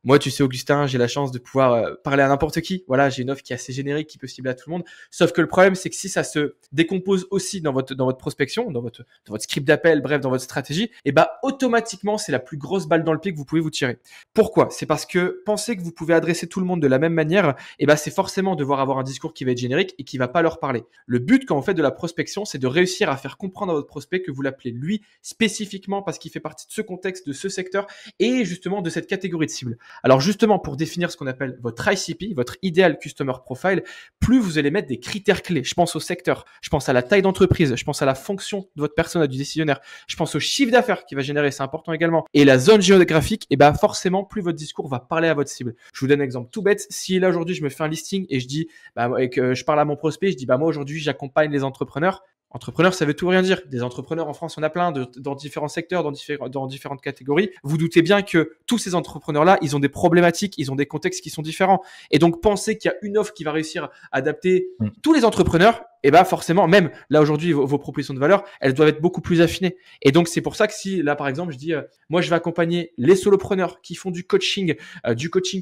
moi, tu sais, Augustin, j'ai la chance de pouvoir parler à n'importe qui. Voilà, j'ai une offre qui est assez générique, qui peut cibler à tout le monde. Sauf que le problème, c'est que si ça se décompose aussi dans votre prospection, dans votre script d'appel, bref, dans votre stratégie, et bah, automatiquement, c'est la plus grosse balle dans le pied que vous pouvez vous tirer. Pourquoi? C'est parce que penser que vous pouvez adresser tout le monde de la même manière, et bah, c'est forcément devoir avoir un discours qui va être générique et qui va pas leur parler. Le but, quand on fait de la prospection, c'est de réussir à faire comprendre à votre prospect que vous l'appelez lui spécifiquement parce qu'il fait partie de ce contexte, de ce secteur et justement de cette catégorie de cible. Alors justement, pour définir ce qu'on appelle votre ICP, votre Ideal Customer Profile, plus vous allez mettre des critères clés. Je pense au secteur, je pense à la taille d'entreprise, je pense à la fonction de votre persona, du décisionnaire, je pense au chiffre d'affaires qui va générer, c'est important également, et la zone géographique, et bah forcément, plus votre discours va parler à votre cible. Je vous donne un exemple tout bête. Si là aujourd'hui, je me fais un listing et je dis, et que je parle à mon prospect, je dis, moi aujourd'hui, j'accompagne les entrepreneurs. Entrepreneur, ça veut tout rien dire. Des entrepreneurs en France, on a plein dans différents secteurs, dans différentes catégories. Vous doutez bien que tous ces entrepreneurs-là, ils ont des problématiques, ils ont des contextes qui sont différents. Et donc, penser qu'il y a une offre qui va réussir à adapter tous les entrepreneurs, et bah forcément, même là aujourd'hui, vos propositions de valeur, elles doivent être beaucoup plus affinées. Et donc, c'est pour ça que si là, par exemple, je dis, moi, je vais accompagner les solopreneurs qui font du coaching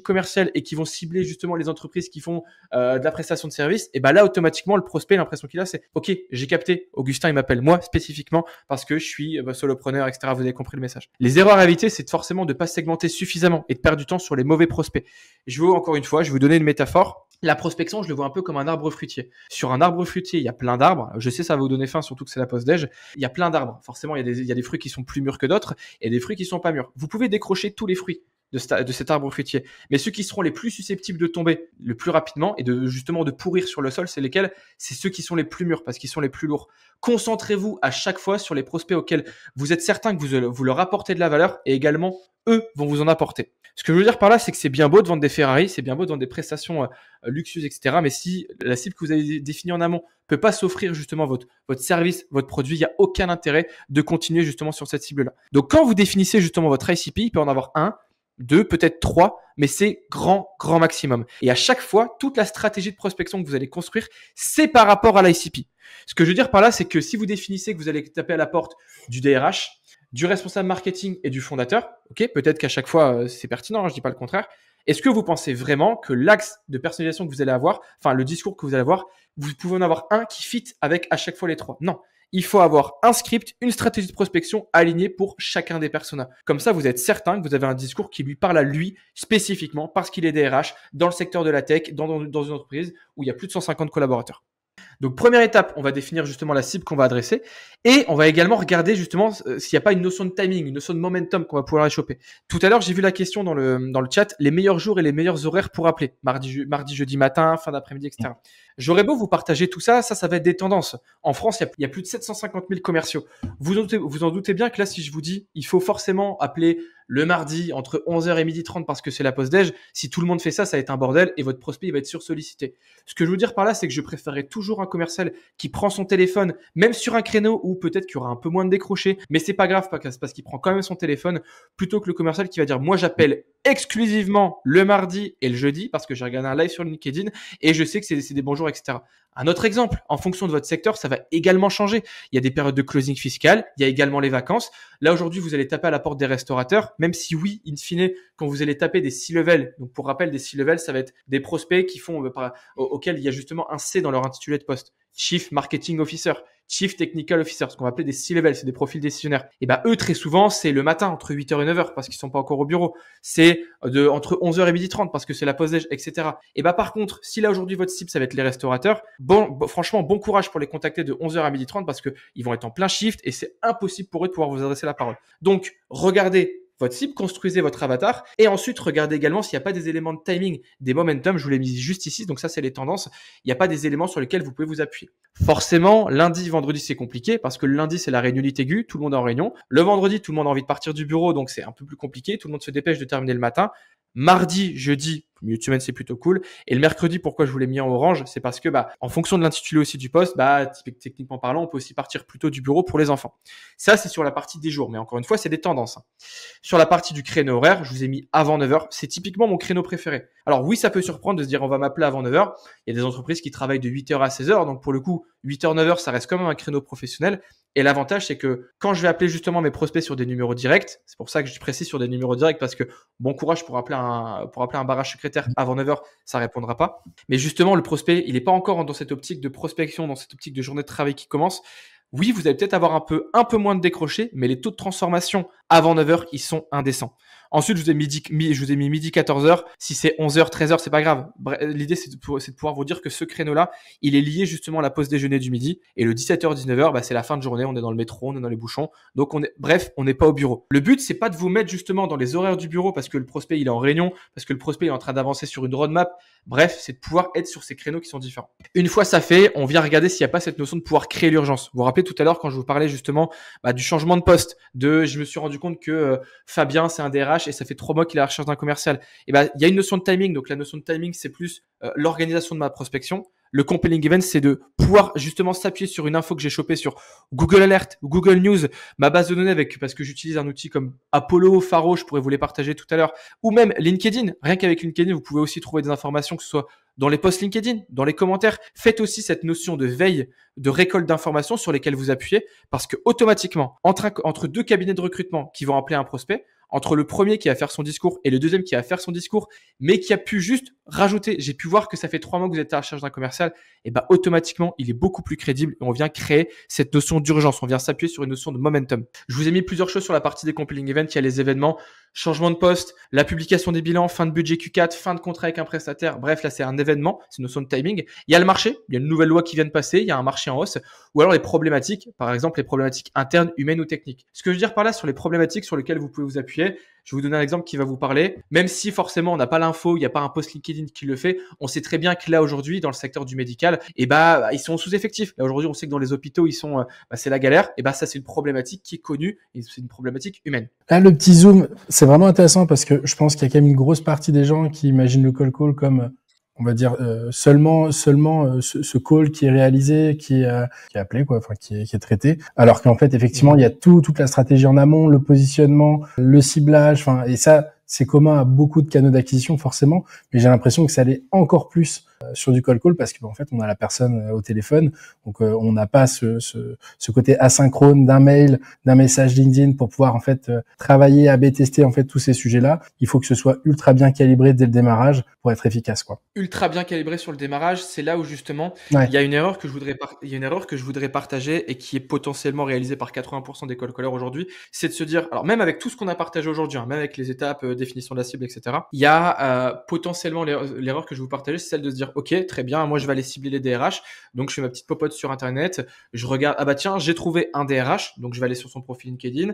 commercial et qui vont cibler justement les entreprises qui font de la prestation de service, et bah là, automatiquement, le prospect, l'impression qu'il a, c'est OK, j'ai capté. Augustin, il m'appelle moi spécifiquement parce que je suis solopreneur, etc. Vous avez compris le message. Les erreurs à éviter, c'est forcément de ne pas segmenter suffisamment et de perdre du temps sur les mauvais prospects. Je vais encore une fois, je vais vous donner une métaphore. La prospection, je le vois un peu comme un arbre fruitier. Sur un arbre fruitier, il y a plein d'arbres. Je sais, ça va vous donner faim, surtout que c'est la pause déj. Il y a plein d'arbres. Forcément, il y a des fruits qui sont plus mûrs que d'autres et des fruits qui sont pas mûrs. Vous pouvez décrocher tous les fruits de cet arbre fruitier. Mais ceux qui seront les plus susceptibles de tomber le plus rapidement et de pourrir sur le sol, c'est lesquels? C'est ceux qui sont les plus mûrs parce qu'ils sont les plus lourds. Concentrez-vous à chaque fois sur les prospects auxquels vous êtes certain que vous leur apportez de la valeur et également eux vont vous en apporter. Ce que je veux dire par là, c'est que c'est bien beau de vendre des Ferrari, c'est bien beau de vendre des prestations luxueuses, etc. Mais si la cible que vous avez définie en amont peut pas s'offrir justement votre service, votre produit, il n'y a aucun intérêt de continuer justement sur cette cible-là. Donc quand vous définissez justement votre ICP, il peut en avoir 1, 2, peut-être 3, mais c'est grand maximum. Et à chaque fois, toute la stratégie de prospection que vous allez construire, c'est par rapport à l'ICP. Ce que je veux dire par là, c'est que si vous définissez que vous allez taper à la porte du DRH, du responsable marketing et du fondateur, ok, peut-être qu'à chaque fois, c'est pertinent, je dis pas le contraire. Est-ce que vous pensez vraiment que l'axe de personnalisation que vous allez avoir, enfin le discours que vous allez avoir, vous pouvez en avoir un qui fit avec à chaque fois les 3? Non. Il faut avoir un script, une stratégie de prospection alignée pour chacun des personas. Comme ça, vous êtes certain que vous avez un discours qui lui parle à lui spécifiquement parce qu'il est DRH dans le secteur de la tech, dans une entreprise où il y a plus de 150 collaborateurs. Donc, première étape, on va définir justement la cible qu'on va adresser et on va également regarder justement s'il n'y a pas une notion de timing, une notion de momentum qu'on va pouvoir choper. Tout à l'heure, j'ai vu la question dans le chat, les meilleurs jours et les meilleurs horaires pour appeler. Mardi, jeudi matin, fin d'après-midi, etc. J'aurais beau vous partager tout ça, ça va être des tendances. En France, il y a plus de 750 000 commerciaux. Vous en doutez bien que là, si je vous dis, il faut forcément appeler le mardi entre 11h et 12h30 parce que c'est la pause déj, si tout le monde fait ça, ça va être un bordel et votre prospect il va être sursollicité. Ce que je veux dire par là, c'est que je préférerais toujours un commercial qui prend son téléphone, même sur un créneau où peut-être qu'il y aura un peu moins de décrochés, mais c'est pas grave parce qu'il prend quand même son téléphone, plutôt que le commercial qui va dire moi j'appelle exclusivement le mardi et le jeudi parce que j'ai regardé un live sur LinkedIn et je sais que c'est des bons jours, etc. Un autre exemple, en fonction de votre secteur, ça va également changer. Il y a des périodes de closing fiscal, il y a également les vacances. Là, aujourd'hui, vous allez taper à la porte des restaurateurs, même si oui, in fine, quand vous allez taper des C-level, donc pour rappel, des C-level, ça va être des prospects qui font, auxquels il y a justement un C dans leur intitulé de poste. Chief Marketing Officer, Chief Technical Officer, ce qu'on va appeler des C-level, c'est des profils décisionnaires. Et ben eux, très souvent, c'est le matin, entre 8h et 9h, parce qu'ils sont pas encore au bureau. C'est entre 11h et 12h30, parce que c'est la pause déj, etc. Et ben par contre, si là aujourd'hui votre cible, ça va être les restaurateurs, franchement, bon courage pour les contacter de 11h à 12h30, parce que ils vont être en plein shift et c'est impossible pour eux de pouvoir vous adresser la parole. Donc, regardez votre cible, construisez votre avatar et ensuite regardez également s'il n'y a pas des éléments de timing, des momentum, je vous l'ai mis juste ici, donc ça c'est les tendances, il n'y a pas des éléments sur lesquels vous pouvez vous appuyer. Forcément, lundi, vendredi c'est compliqué parce que le lundi c'est la réunionite aiguë, tout le monde est en réunion. Le vendredi, tout le monde a envie de partir du bureau, donc c'est un peu plus compliqué, tout le monde se dépêche de terminer le matin. Mardi, jeudi, milieu de semaine, c'est plutôt cool. Et le mercredi, pourquoi je vous l'ai mis en orange, c'est parce que en fonction de l'intitulé aussi du poste, techniquement parlant, on peut aussi partir plutôt du bureau pour les enfants. Ça, c'est sur la partie des jours, mais encore une fois, c'est des tendances. Sur la partie du créneau horaire, je vous ai mis avant 9h. C'est typiquement mon créneau préféré. Alors oui, ça peut surprendre de se dire on va m'appeler avant 9h. Il y a des entreprises qui travaillent de 8h à 16h, donc pour le coup, 8h, 9h, ça reste quand même un créneau professionnel. Et l'avantage, c'est que quand je vais appeler justement mes prospects sur des numéros directs, c'est pour ça que je précise sur des numéros directs, parce que bon courage pour appeler un barrage secrétaire avant 9h, ça répondra pas. Mais justement, le prospect, il n'est pas encore dans cette optique de prospection, dans cette optique de journée de travail qui commence. Oui, vous allez peut-être avoir un peu moins de décrochés, mais les taux de transformation avant 9h, ils sont indécents. Ensuite, je vous ai mis midi 14h. Si c'est 11h, 13h, c'est pas grave. L'idée, c'est de pouvoir vous dire que ce créneau-là, il est lié justement à la pause déjeuner du midi. Et le 17h, 19h, c'est la fin de journée. On est dans le métro, on est dans les bouchons. Donc, on n'est pas au bureau. Le but, c'est pas de vous mettre justement dans les horaires du bureau parce que le prospect, il est en réunion, parce que le prospect, il est en train d'avancer sur une roadmap. Bref, c'est de pouvoir être sur ces créneaux qui sont différents. Une fois ça fait, on vient regarder s'il n'y a pas cette notion de pouvoir créer l'urgence. Vous vous rappelez tout à l'heure quand je vous parlais justement du changement de poste, je me suis rendu compte que Fabien, c'est un DRH et ça fait 3 mois qu'il est à la recherche d'un commercial. Et il y a une notion de timing. Donc la notion de timing, c'est plus l'organisation de ma prospection. Le compelling event, c'est de pouvoir justement s'appuyer sur une info que j'ai chopée sur Google Alert ou Google News, ma base de données parce que j'utilise un outil comme Apollo, Faro, je pourrais vous les partager tout à l'heure, ou même LinkedIn. Rien qu'avec LinkedIn, vous pouvez aussi trouver des informations, que ce soit dans les posts LinkedIn, dans les commentaires. Faites aussi cette notion de veille, de récolte d'informations sur lesquelles vous appuyez, parce que automatiquement, entre 2 cabinets de recrutement qui vont appeler un prospect, entre le premier qui va faire son discours et le deuxième qui va faire son discours, mais qui a pu juste rajouter, j'ai pu voir que ça fait 3 mois que vous êtes à la recherche d'un commercial, et automatiquement, il est beaucoup plus crédible et on vient créer cette notion d'urgence, on vient s'appuyer sur une notion de momentum. Je vous ai mis plusieurs choses sur la partie des compelling events, il y a les événements, changement de poste, la publication des bilans, fin de budget Q4, fin de contrat avec un prestataire, bref, là c'est un événement, c'est une notion de timing. Il y a le marché, il y a une nouvelle loi qui vient de passer, il y a un marché en hausse, ou alors les problématiques, par exemple les problématiques internes, humaines ou techniques. Ce que je veux dire par là sur les problématiques sur lesquelles vous pouvez vous appuyer, je vais vous donner un exemple qui va vous parler. Même si forcément on n'a pas l'info, il n'y a pas un post LinkedIn qui le fait, on sait très bien que là aujourd'hui dans le secteur du médical, ils sont sous-effectifs. Là aujourd'hui on sait que dans les hôpitaux ils sont, c'est la galère. Ça c'est une problématique qui est connue et c'est une problématique humaine. Là le petit zoom, c'est vraiment intéressant parce que je pense qu'il y a quand même une grosse partie des gens qui imaginent le call comme on va dire seulement ce call qui est réalisé, qui est appelé qui est traité, alors qu'en fait effectivement il y a toute la stratégie en amont, le positionnement, le ciblage, et ça c'est commun à beaucoup de canaux d'acquisition forcément, mais j'ai l'impression que ça l'est encore plus sur du call parce que en fait on a la personne au téléphone, donc on n'a pas ce côté asynchrone d'un mail, d'un message LinkedIn pour pouvoir en fait travailler, A/B tester en fait tous ces sujets-là. Il faut que ce soit ultra bien calibré dès le démarrage pour être efficace Ultra bien calibré sur le démarrage, c'est là où justement il y a une erreur que je voudrais partager et qui est potentiellement réalisée par 80% des call callers aujourd'hui, c'est de se dire, alors même avec tout ce qu'on a partagé aujourd'hui, même avec les étapes, définition de la cible, etc. Il y a potentiellement l'erreur que je vais vous partager, c'est celle de se dire ok, très bien, moi je vais aller cibler les DRH, donc je fais ma petite popote sur internet, je regarde, tiens, j'ai trouvé un DRH, donc je vais aller sur son profil LinkedIn,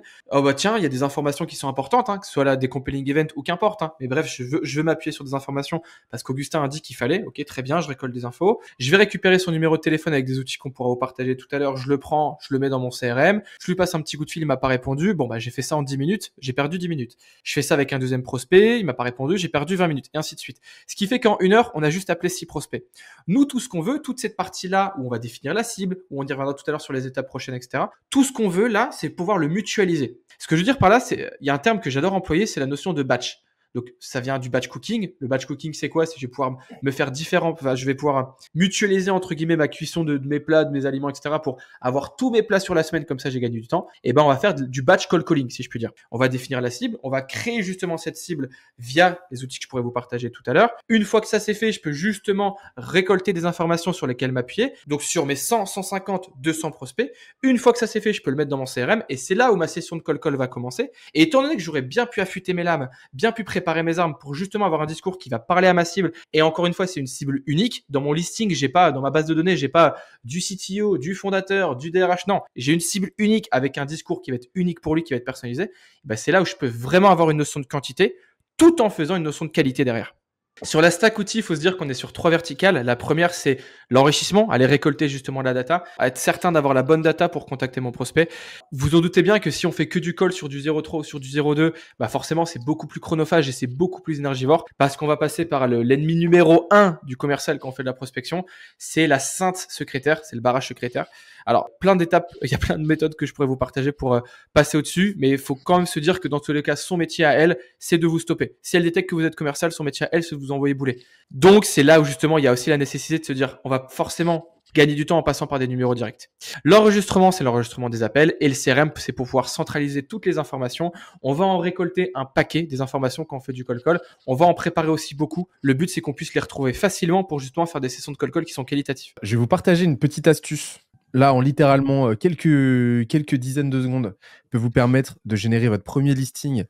tiens, il y a des informations qui sont importantes, que ce soit là des compelling events ou qu'importe, mais bref, je veux m'appuyer sur des informations parce qu'Augustin a dit qu'il fallait, ok, très bien, je récolte des infos, je vais récupérer son numéro de téléphone avec des outils qu'on pourra vous partager tout à l'heure, je le prends, je le mets dans mon CRM, je lui passe un petit coup de fil, il m'a pas répondu, j'ai fait ça en 10 minutes, j'ai perdu 10 minutes. Je fais ça avec un deuxième prospect, il m'a pas répondu, j'ai perdu 20 minutes, et ainsi de suite. Ce qui fait qu'en 1 heure, on a juste appelé 6 prospects. Nous, tout ce qu'on veut, toute cette partie-là où on va définir la cible, où on y reviendra tout à l'heure sur les étapes prochaines, etc. Tout ce qu'on veut là, c'est pouvoir le mutualiser. Ce que je veux dire par là, il y a un terme que j'adore employer, c'est la notion de batch. Donc, ça vient du batch cooking. Le batch cooking, c'est quoi? C'est que je vais pouvoir me faire je vais pouvoir mutualiser, entre guillemets, ma cuisson de mes plats, de mes aliments, etc. pour avoir tous mes plats sur la semaine. Comme ça, j'ai gagné du temps. Et on va faire du batch call calling, si je puis dire. On va définir la cible. On va créer justement cette cible via les outils que je pourrais vous partager tout à l'heure. Une fois que ça c'est fait, je peux justement récolter des informations sur lesquelles m'appuyer. Donc, sur mes 100, 150, 200 prospects. Une fois que ça c'est fait, je peux le mettre dans mon CRM. Et c'est là où ma session de call va commencer. Et étant donné que j'aurais bien pu affûter mes lames, bien pu préparer mes armes pour justement avoir un discours qui va parler à ma cible. Et encore une fois, c'est une cible unique. Dans mon listing, dans ma base de données, j'ai pas du CTO, du fondateur, du DRH. Non, j'ai une cible unique avec un discours qui va être unique pour lui, qui va être personnalisé. C'est là où je peux vraiment avoir une notion de quantité tout en faisant une notion de qualité derrière. Sur la stack outils, il faut se dire qu'on est sur 3 verticales. La première, c'est L'enrichissement, aller récolter justement la data, à être certain d'avoir la bonne data pour contacter mon prospect. Vous en doutez bien que si on fait que du call sur du 0,3 ou sur du 0,2, bah forcément c'est beaucoup plus chronophage et c'est beaucoup plus énergivore parce qu'on va passer par l'ennemi numéro 1 du commercial quand on fait de la prospection, c'est la sainte secrétaire, c'est le barrage secrétaire. Alors plein d'étapes, il y a plein de méthodes que je pourrais vous partager pour passer au-dessus, mais il faut quand même se dire que dans tous les cas, son métier à elle, c'est de vous stopper. Si elle détecte que vous êtes commercial, son métier à elle, c'est de vous envoyer bouler. Donc c'est là où justement il y a aussi la nécessité de se dire, on va forcément gagner du temps en passant par des numéros directs. L'enregistrement, c'est l'enregistrement des appels et le CRM, c'est pour pouvoir centraliser toutes les informations. On va en récolter un paquet des informations quand on fait du cold call. On va en préparer aussi beaucoup. Le but, c'est qu'on puisse les retrouver facilement pour justement faire des sessions de cold call qui sont qualitatives. Je vais vous partager une petite astuce. Là, en littéralement quelques dizaines de secondes, peut vous permettre de générer votre premier listing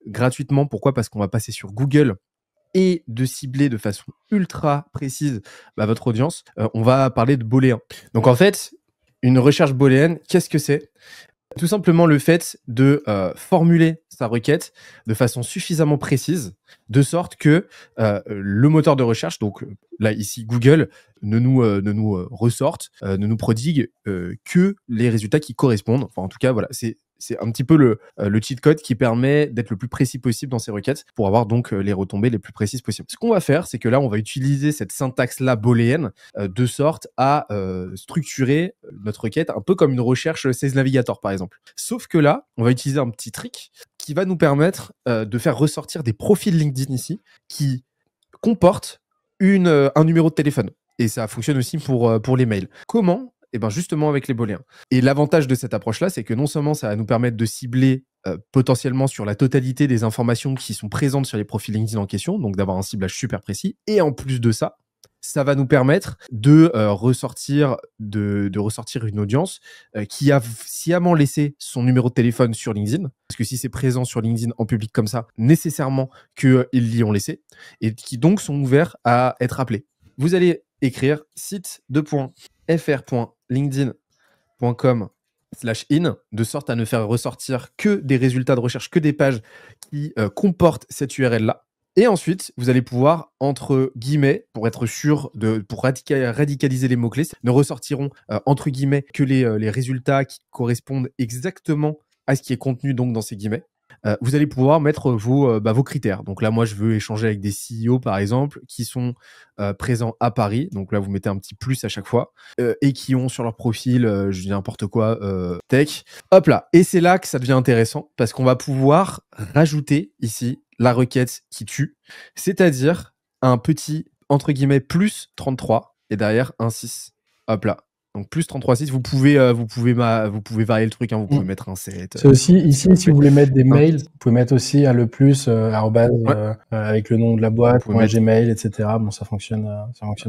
gratuitement. Pourquoi ? Parce qu'on va passer sur Google et de cibler de façon ultra précise votre audience. On va parler de booléen. Donc en fait, une recherche booléenne, qu'est-ce que c'est ? Tout simplement le fait de formuler sa requête de façon suffisamment précise, de sorte que le moteur de recherche, donc là ici Google, ne nous ressorte, ne nous prodigue que les résultats qui correspondent. Enfin en tout cas voilà, c'est un petit peu le cheat code qui permet d'être le plus précis possible dans ces requêtes pour avoir donc les retombées les plus précises possibles. Ce qu'on va faire, c'est que là, on va utiliser cette syntaxe-là booléenne de sorte à structurer notre requête un peu comme une recherche Sales Navigator, par exemple. Sauf que là, on va utiliser un petit trick qui va nous permettre de faire ressortir des profils LinkedIn ici qui comportent un numéro de téléphone. Et ça fonctionne aussi pour les mails. Comment ? Eh ben justement avec les booléens. Et l'avantage de cette approche-là, c'est que non seulement ça va nous permettre de cibler potentiellement sur la totalité des informations qui sont présentes sur les profils LinkedIn en question, donc d'avoir un ciblage super précis. Et en plus de ça, ça va nous permettre de ressortir une audience qui a sciemment laissé son numéro de téléphone sur LinkedIn. Parce que si c'est présent sur LinkedIn en public comme ça, nécessairement qu'ils l'y ont laissé. Et qui donc sont ouverts à être appelés. Vous allez écrire site.fr.linkedin.com/in de sorte à ne faire ressortir que des résultats de recherche, que des pages qui comportent cette URL-là. Et ensuite, vous allez pouvoir, entre guillemets, pour être sûr, pour radicaliser les mots-clés, ne ressortiront, entre guillemets, que les résultats qui correspondent exactement à ce qui est contenu donc dans ces guillemets. Vous allez pouvoir mettre vos critères. Donc là, moi, je veux échanger avec des CEO, par exemple, qui sont présents à Paris. Donc là, vous mettez un petit plus à chaque fois. Et qui ont sur leur profil, je dis n'importe quoi, tech. Hop là. Et c'est là que ça devient intéressant parce qu'on va pouvoir rajouter ici la requête qui tue. C'est-à-dire un petit, entre guillemets, plus 33 et derrière un 6. Hop là. Donc plus 33,6, vous pouvez varier le truc, hein, vous pouvez mettre un 7. C'est aussi ici, si vous voulez mettre des mails, vous pouvez mettre aussi le plus arrobase avec le nom de la boîte, Gmail, etc. Bon, ça fonctionne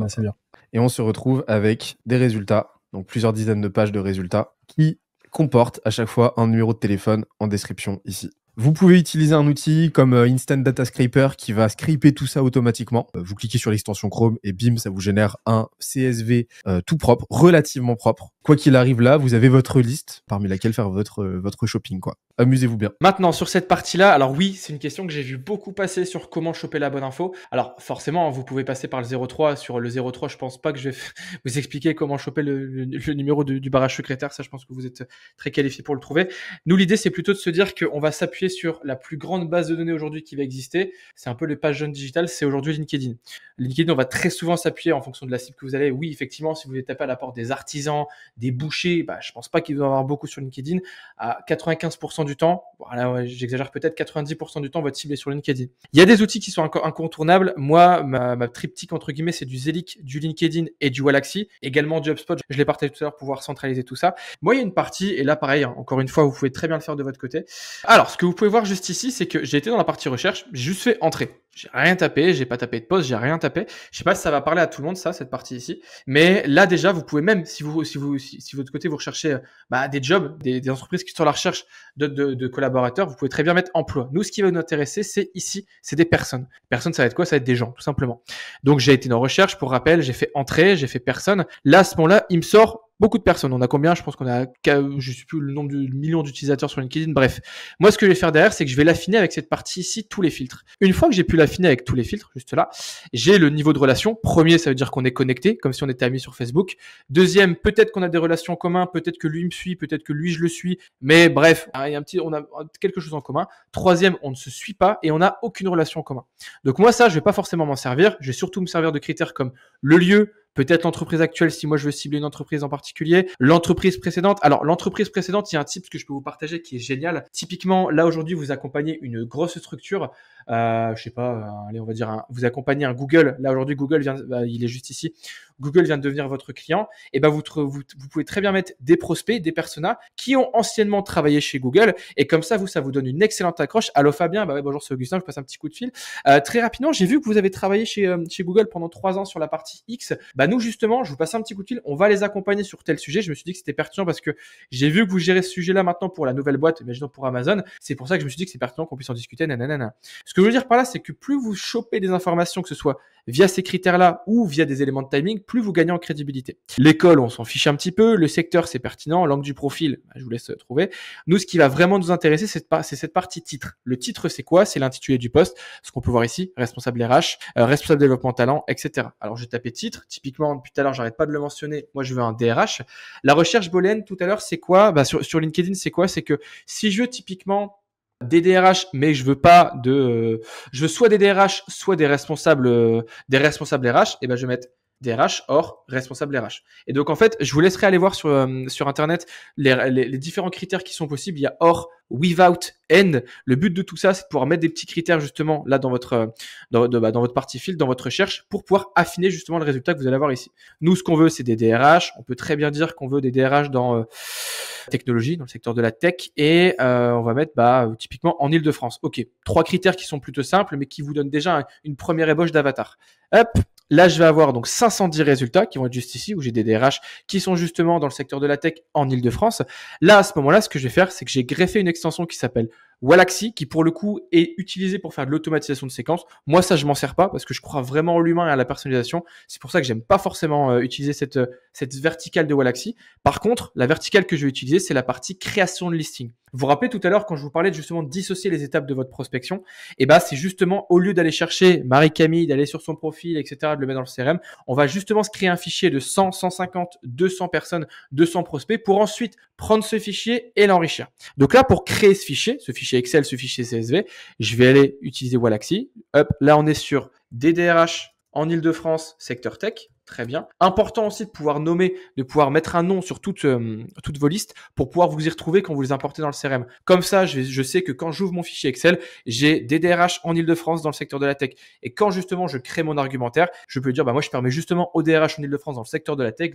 assez bien. Et on se retrouve avec des résultats, donc plusieurs dizaines de pages de résultats qui comportent à chaque fois un numéro de téléphone en description ici. Vous pouvez utiliser un outil comme Instant Data Scraper qui va scraper tout ça automatiquement. Vous cliquez sur l'extension Chrome et bim, ça vous génère un CSV tout propre, relativement propre. Quoi qu'il arrive là, vous avez votre liste parmi laquelle faire votre shopping, quoi. Amusez-vous bien. Maintenant, sur cette partie-là, alors oui, c'est une question que j'ai vu beaucoup passer sur comment choper la bonne info. Alors forcément, vous pouvez passer par le 03. Sur le 03, je pense pas que je vais vous expliquer comment choper le numéro du barrage secrétaire. Ça, je pense que vous êtes très qualifié pour le trouver. Nous, l'idée, c'est plutôt de se dire qu'on va s'appuyer sur la plus grande base de données aujourd'hui qui va exister. C'est un peu les pages jeunes digitales, c'est aujourd'hui LinkedIn. LinkedIn, on va très souvent s'appuyer en fonction de la cible que vous allez. Oui, effectivement, si vous voulez taper à la porte des artisans, des bouchers, je pense pas qu'il doit y avoir beaucoup sur LinkedIn. À 95% du temps, voilà, ouais, j'exagère peut-être, 90% du temps, votre cible est sur LinkedIn. Il y a des outils qui sont incontournables. Moi, ma triptyque, entre guillemets, c'est du Zelic, du LinkedIn et du Wallaxy. Également du HubSpot. Je l'ai partagé tout à l'heure pour pouvoir centraliser tout ça. Moi, il y a une partie, et là, pareil, encore une fois, vous pouvez très bien le faire de votre côté. Alors, ce que vous pouvez voir juste ici, c'est que j'ai été dans la partie recherche, j'ai juste fait entrer. J'ai rien tapé, j'ai pas tapé de poste, j'ai rien tapé. Je sais pas si ça va parler à tout le monde, ça, cette partie ici. Mais là, déjà, vous pouvez même, si votre côté, vous recherchez des jobs, des entreprises qui sont à la recherche de collaborateurs, vous pouvez très bien mettre emploi. Nous, ce qui va nous intéresser, c'est ici, c'est des personnes. Personnes, ça va être quoi? Ça va être des gens, tout simplement. Donc, j'ai été dans recherche. Pour rappel, j'ai fait entrée, j'ai fait personne. Là, à ce moment-là, il me sort beaucoup de personnes. On a combien? Je pense qu'on a, je sais plus le nombre de millions d'utilisateurs sur LinkedIn. Bref, moi, ce que je vais faire derrière, c'est que je vais l'affiner avec cette partie ici, tous les filtres. Une fois que j'ai pu l'affiner avec tous les filtres, juste là, j'ai le niveau de relation. Premier, ça veut dire qu'on est connecté, comme si on était amis sur Facebook. Deuxième, peut-être qu'on a des relations en commun, peut-être que lui me suit, peut-être que lui je le suis, mais bref, il y a on a quelque chose en commun. Troisième, on ne se suit pas et on n'a aucune relation en commun. Donc moi, ça, je vais pas forcément m'en servir. Je vais surtout me servir de critères comme le lieu, peut-être l'entreprise actuelle si moi je veux cibler une entreprise en particulier, l'entreprise précédente. Alors l'entreprise précédente, il y a un tip que je peux vous partager qui est génial. Typiquement, là aujourd'hui, vous accompagnez une grosse structure. Je sais pas, allez, on va dire, vous accompagnez un Google. Là aujourd'hui, Google vient, il est juste ici. Google vient de devenir votre client. Et ben vous pouvez très bien mettre des prospects, des personas qui ont anciennement travaillé chez Google. Et comme ça vous donne une excellente accroche. Allô Fabien, bah ouais, bonjour, c'est Augustin, je passe un petit coup de fil. Très rapidement, j'ai vu que vous avez travaillé chez Google pendant 3 ans sur la partie X. Bah nous justement, je vous passe un petit coup de fil. On va les accompagner sur tel sujet. Je me suis dit que c'était pertinent parce que j'ai vu que vous gérez ce sujet-là maintenant pour la nouvelle boîte, imaginons pour Amazon. C'est pour ça que je me suis dit que c'est pertinent qu'on puisse en discuter. Nanana. Ce que je veux dire par là, c'est que plus vous chopez des informations, que ce soit via ces critères-là ou via des éléments de timing, plus vous gagnez en crédibilité. L'école, on s'en fiche un petit peu. Le secteur, c'est pertinent. L'angle du profil, je vous laisse trouver. Nous, ce qui va vraiment nous intéresser, c'est cette partie titre. Le titre, c'est quoi? C'est l'intitulé du poste. Ce qu'on peut voir ici, responsable RH, responsable développement talent, etc. Alors, j'ai tapé titre. Typiquement, depuis tout à l'heure, j'arrête pas de le mentionner. Moi, je veux un DRH. La recherche booléenne, tout à l'heure, c'est quoi? Bah, sur LinkedIn, c'est quoi? C'est que si je veux typiquement des DRH, mais je veux pas je veux soit des DRH, soit des responsables RH, et ben je vais mettre DRH or responsable RH. Et donc en fait, je vous laisserai aller voir sur internet les différents critères qui sont possibles. Il y a or, without, and. Le but de tout ça, c'est de pouvoir mettre des petits critères justement là dans votre partie filtre, dans votre recherche, pour pouvoir affiner justement le résultat que vous allez avoir ici. Nous, ce qu'on veut, c'est des DRH. On peut très bien dire qu'on veut des DRH dans technologie, dans le secteur de la tech, et on va mettre typiquement en Île-de-France. Ok, 3 critères qui sont plutôt simples, mais qui vous donnent déjà une première ébauche d'avatar. Hop, là je vais avoir donc 510 résultats qui vont être juste ici, où j'ai des DRH qui sont justement dans le secteur de la tech en Île-de-France. Là, à ce moment-là, ce que je vais faire, c'est que j'ai greffé une extension qui s'appelle Wallaxy, qui pour le coup est utilisée pour faire de l'automatisation de séquences. Moi, ça, je m'en sers pas parce que je crois vraiment en l'humain et à la personnalisation. C'est pour ça que j'aime pas forcément utiliser cette verticale de Wallaxy. Par contre, la verticale que je vais utiliser, c'est la partie création de listing. Vous vous rappelez tout à l'heure quand je vous parlais de justement dissocier les étapes de votre prospection, et c'est justement au lieu d'aller chercher Marie-Camille, d'aller sur son profil, etc., de le mettre dans le CRM, on va justement se créer un fichier de 100, 150, 200 personnes, 200 prospects pour ensuite prendre ce fichier et l'enrichir. Donc là, pour créer ce fichier Excel, ce fichier CSV, je vais aller utiliser Wallaxy. Hop, là on est sur DDRH en Île-de-France, secteur tech. Très bien. Important aussi de pouvoir nommer, de pouvoir mettre un nom sur toutes vos listes pour pouvoir vous y retrouver quand vous les importez dans le CRM. Comme ça, je sais que quand j'ouvre mon fichier Excel, j'ai des DRH en Île-de-France dans le secteur de la tech. Et quand justement je crée mon argumentaire, je peux dire, moi je permets justement au DRH en Île-de-France dans le secteur de la tech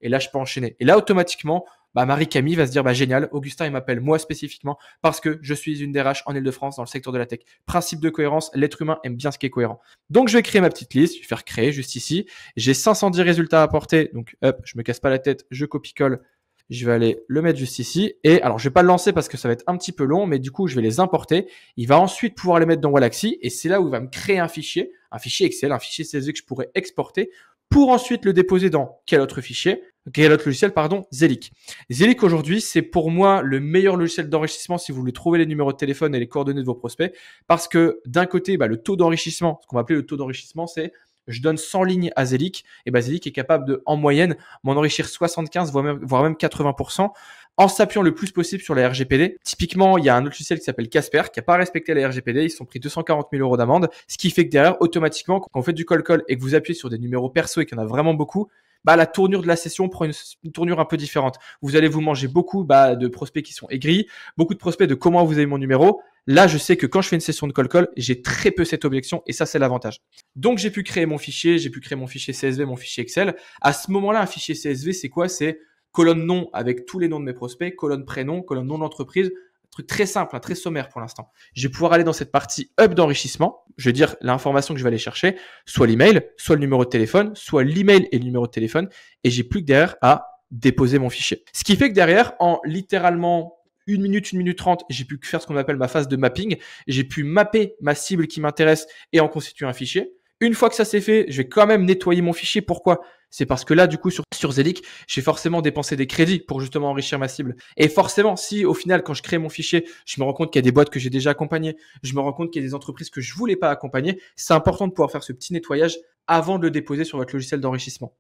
et là je peux enchaîner. Et là automatiquement, Marie-Camille va se dire, génial, Augustin il m'appelle moi spécifiquement parce que je suis une DRH en Île-de-France dans le secteur de la tech. Principe de cohérence, l'être humain aime bien ce qui est cohérent. Donc je vais créer ma petite liste, je vais faire créer juste ici. J'ai 510 résultats à apporter, donc hop, je me casse pas la tête, je copie-colle. Je vais aller le mettre juste ici. Et alors, je vais pas le lancer parce que ça va être un petit peu long, mais du coup, je vais les importer. Il va ensuite pouvoir les mettre dans Wallaxy. Et c'est là où il va me créer un fichier Excel, un fichier CSV que je pourrais exporter pour ensuite le déposer dans quel autre logiciel, Zelic. Zelic, aujourd'hui, c'est pour moi le meilleur logiciel d'enrichissement si vous voulez trouver les numéros de téléphone et les coordonnées de vos prospects. Parce que d'un côté, le taux d'enrichissement, ce qu'on va appeler le taux d'enrichissement, c'est je donne 100 lignes à Zelic, et Zelic est capable de, en moyenne, m'en enrichir 75, voire même 80%, en s'appuyant le plus possible sur la RGPD. Typiquement, il y a un autre logiciel qui s'appelle Casper, qui n'a pas respecté la RGPD, ils se sont pris 240 000 € d'amende, ce qui fait que derrière, automatiquement, quand vous faites du call et que vous appuyez sur des numéros perso et qu'il y en a vraiment beaucoup, la tournure de la session prend une tournure un peu différente. Vous allez vous manger beaucoup de prospects qui sont aigris, beaucoup de prospects de comment vous avez mon numéro. Là, je sais que quand je fais une session de call, j'ai très peu cette objection et ça, c'est l'avantage. Donc, j'ai pu créer mon fichier CSV, mon fichier Excel. À ce moment-là, un fichier CSV, c'est quoi? C'est colonne nom avec tous les noms de mes prospects, colonne prénom, colonne nom d'entreprise. Truc très simple, très sommaire pour l'instant. Je vais pouvoir aller dans cette partie hub d'enrichissement. Je vais dire l'information que je vais aller chercher, soit l'email, soit le numéro de téléphone, soit l'email et le numéro de téléphone. Et j'ai plus que derrière à déposer mon fichier. Ce qui fait que derrière, en littéralement 1 minute 30, j'ai pu faire ce qu'on appelle ma phase de mapping. J'ai pu mapper ma cible qui m'intéresse et en constituer un fichier. Une fois que ça c'est fait, je vais quand même nettoyer mon fichier. Pourquoi? C'est parce que là, du coup, sur Zelic, j'ai forcément dépensé des crédits pour justement enrichir ma cible. Et forcément, si au final, quand je crée mon fichier, je me rends compte qu'il y a des boîtes que j'ai déjà accompagnées, je me rends compte qu'il y a des entreprises que je voulais pas accompagner, c'est important de pouvoir faire ce petit nettoyage avant de le déposer sur votre logiciel d'enrichissement.